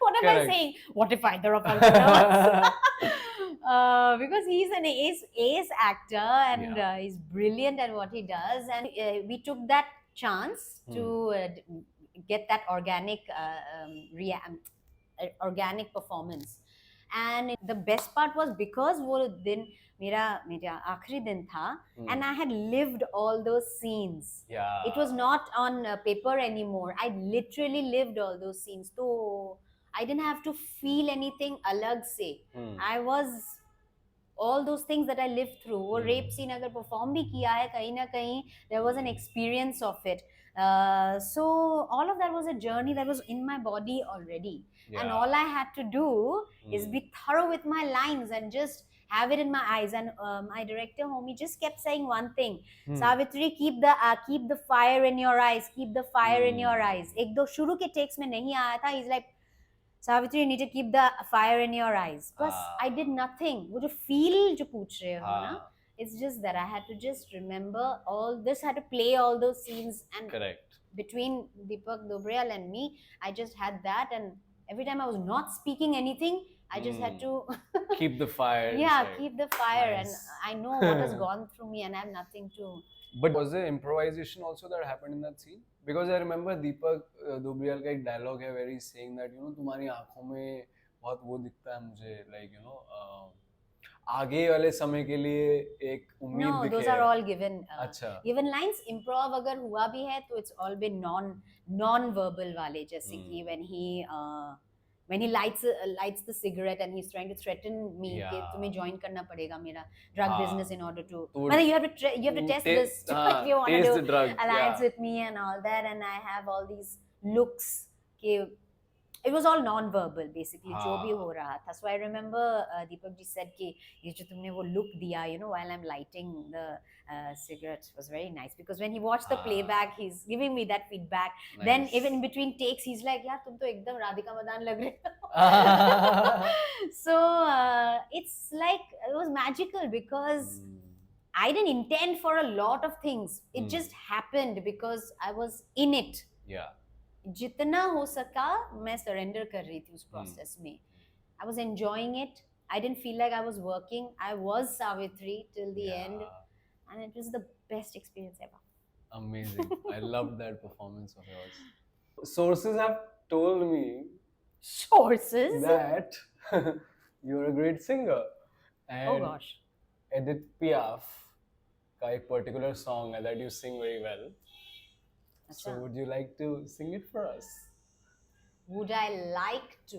what am I saying what if either of us are nervous because he's an ace actor and he's brilliant at what he does and we took that chance to get that organic performance and the best part was because वो दिन मेरा आखिरी दिन था and I had lived all those scenes it was not on paper anymore I literally lived all those scenes so I didn't have to feel anything अलग से I was all those things that I lived through वो rape scene अगर perform भी किया है कहीं ना कहीं there was an experience of it so all of that was a journey that was in my body already and all I had to do is be thorough with my lines and just have it in my eyes and my director homie just kept saying one thing Savitri keep the fire in your eyes keep the fire in your eyes एक दो शुरू के takes में नहीं आया था he's like Savitri, you need to keep the fire in your eyes. Plus, I did nothing. वो जो feel जो पूछ रहे हो ना, it's just that I had to just remember all this, had to play all those scenes, and Correct. between Deepak Dobriyal and me, I just had that, and every time I was not speaking anything, I just had to Keep the fire. yeah, inside. keep the fire, Nice. and I know what has gone through me, and I have nothing to. But was there improvisation also that happened in that scene? Because I remember Deepak Dobriyal का एक dialogue है where he's saying that तुम्हारी आंखों में बहुत वो दिखता है मुझे, like आगे वाले समय के लिए एक उम्मीद No, दिखे. those are all given. अच्छा. Given lines. Improv अगर हुआ भी है तो it's all been non-verbal वाले, जैसे कि when he lights the cigarette and he's trying to threaten me कि तुम्हें join करना पड़ेगा मेरा drug business in order to. Well, you have to test this if you want to taste do the drug, alliance with me and all that, and I have all these looks कि it was all non-verbal basically जो भी हो रहा था. So I remember Deepak ji said कि ये जो तुमने वो look दिया while I'm lighting the cigarettes was very nice, because when he watched the playback he's giving me that feedback. Nice. Then even in between takes he's like यार तुम तो एकदम राधिका मदान लग रहे हो. So it's like it was magical because I didn't intend for a lot of things. It just happened because I was in it. Yeah. जितना हो सका मैं surrender कर रही थी उस process में. I was enjoying it. I didn't feel like I was working. I was Savitri till the end, and it was the best experience ever. Amazing. I loved that performance of yours. Sources have told me Sources? that you're a great singer. And Oh gosh. Edith Piaf का एक particular song है that you sing very well. So अच्छा. would you like to sing it for us? Would I like to?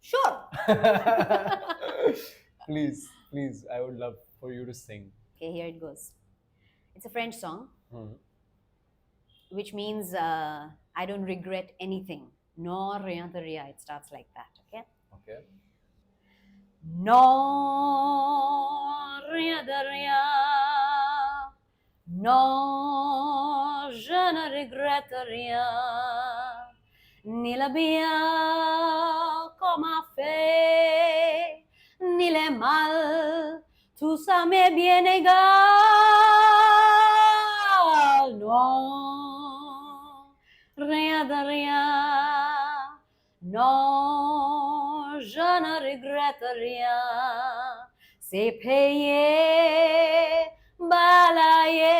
Sure. Please, I would love for you to sing. Okay, here it goes. It's a French song, which means I don't regret anything. No rien de rien. It starts like that, okay? Okay. Non, rien de rien. Non, je ne regrette rien. Ni le bien qu'on m'a fait, ni le mal, tout ça m'est bien égal. Non, rien de rien. Non, je ne regrette rien. C'est payé, balayé,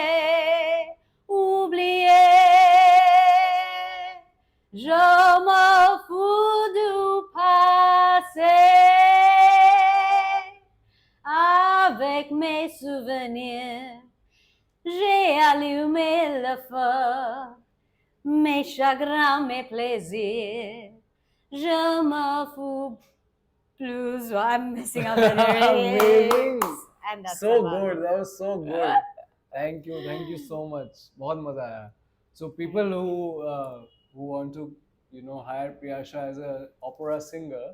oublié. Je me fous du passé. Avec mes souvenirs, j'ai allumé le feu. Mes chagrins, mes plaisirs, je me fous plus. I'm messing up the lyrics. Amazing. And that's So about good. it. That was so good. Thank you so much. बहुत मजा आया. So people who want to hire Priyasha as a opera singer,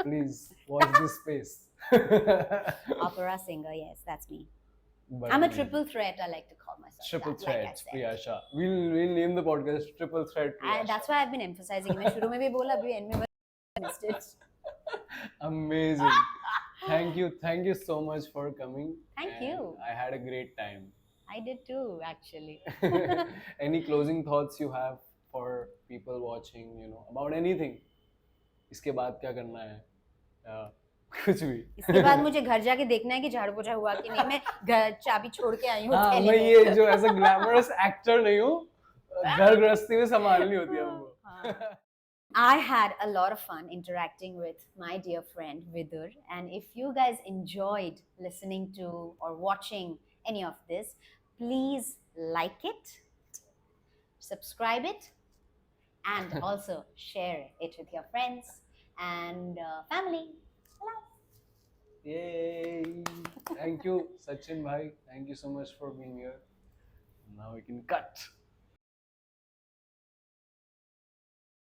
please watch this space. Opera singer, yes, that's me. But I'm a triple threat, I like to call myself. Triple that, like I threat, said. Priyasha. We'll name the podcast Triple Threat Priyasha. And that's why I've been emphasizing. मैं शुरू में भी बोला, अभी end में missed it. Amazing. Thank you so much for coming. Thank And you. I had a great time. I did too, actually. Any closing thoughts you have for people watching, about anything? इसके बाद क्या करना है? कुछ भी. इसके बाद मुझे घर जाके देखना है कि झाड़ू पोछा हुआ कि नहीं. मैं घर चाबी छोड़ के आई हूँ. हाँ, थैली मैं में. ये जो ऐसा ग्लैमरस एक्टर नहीं हूँ. घर गृहस्थी में संभालनी होती है हमको. I had a lot of fun interacting with my dear friend Vidur, and if you guys enjoyed listening to or watching any of this, please like it, subscribe it, and also share it with your friends and family. Hello. Yay! Thank you, Sachin bhai. Thank you so much for being here. Now we can cut.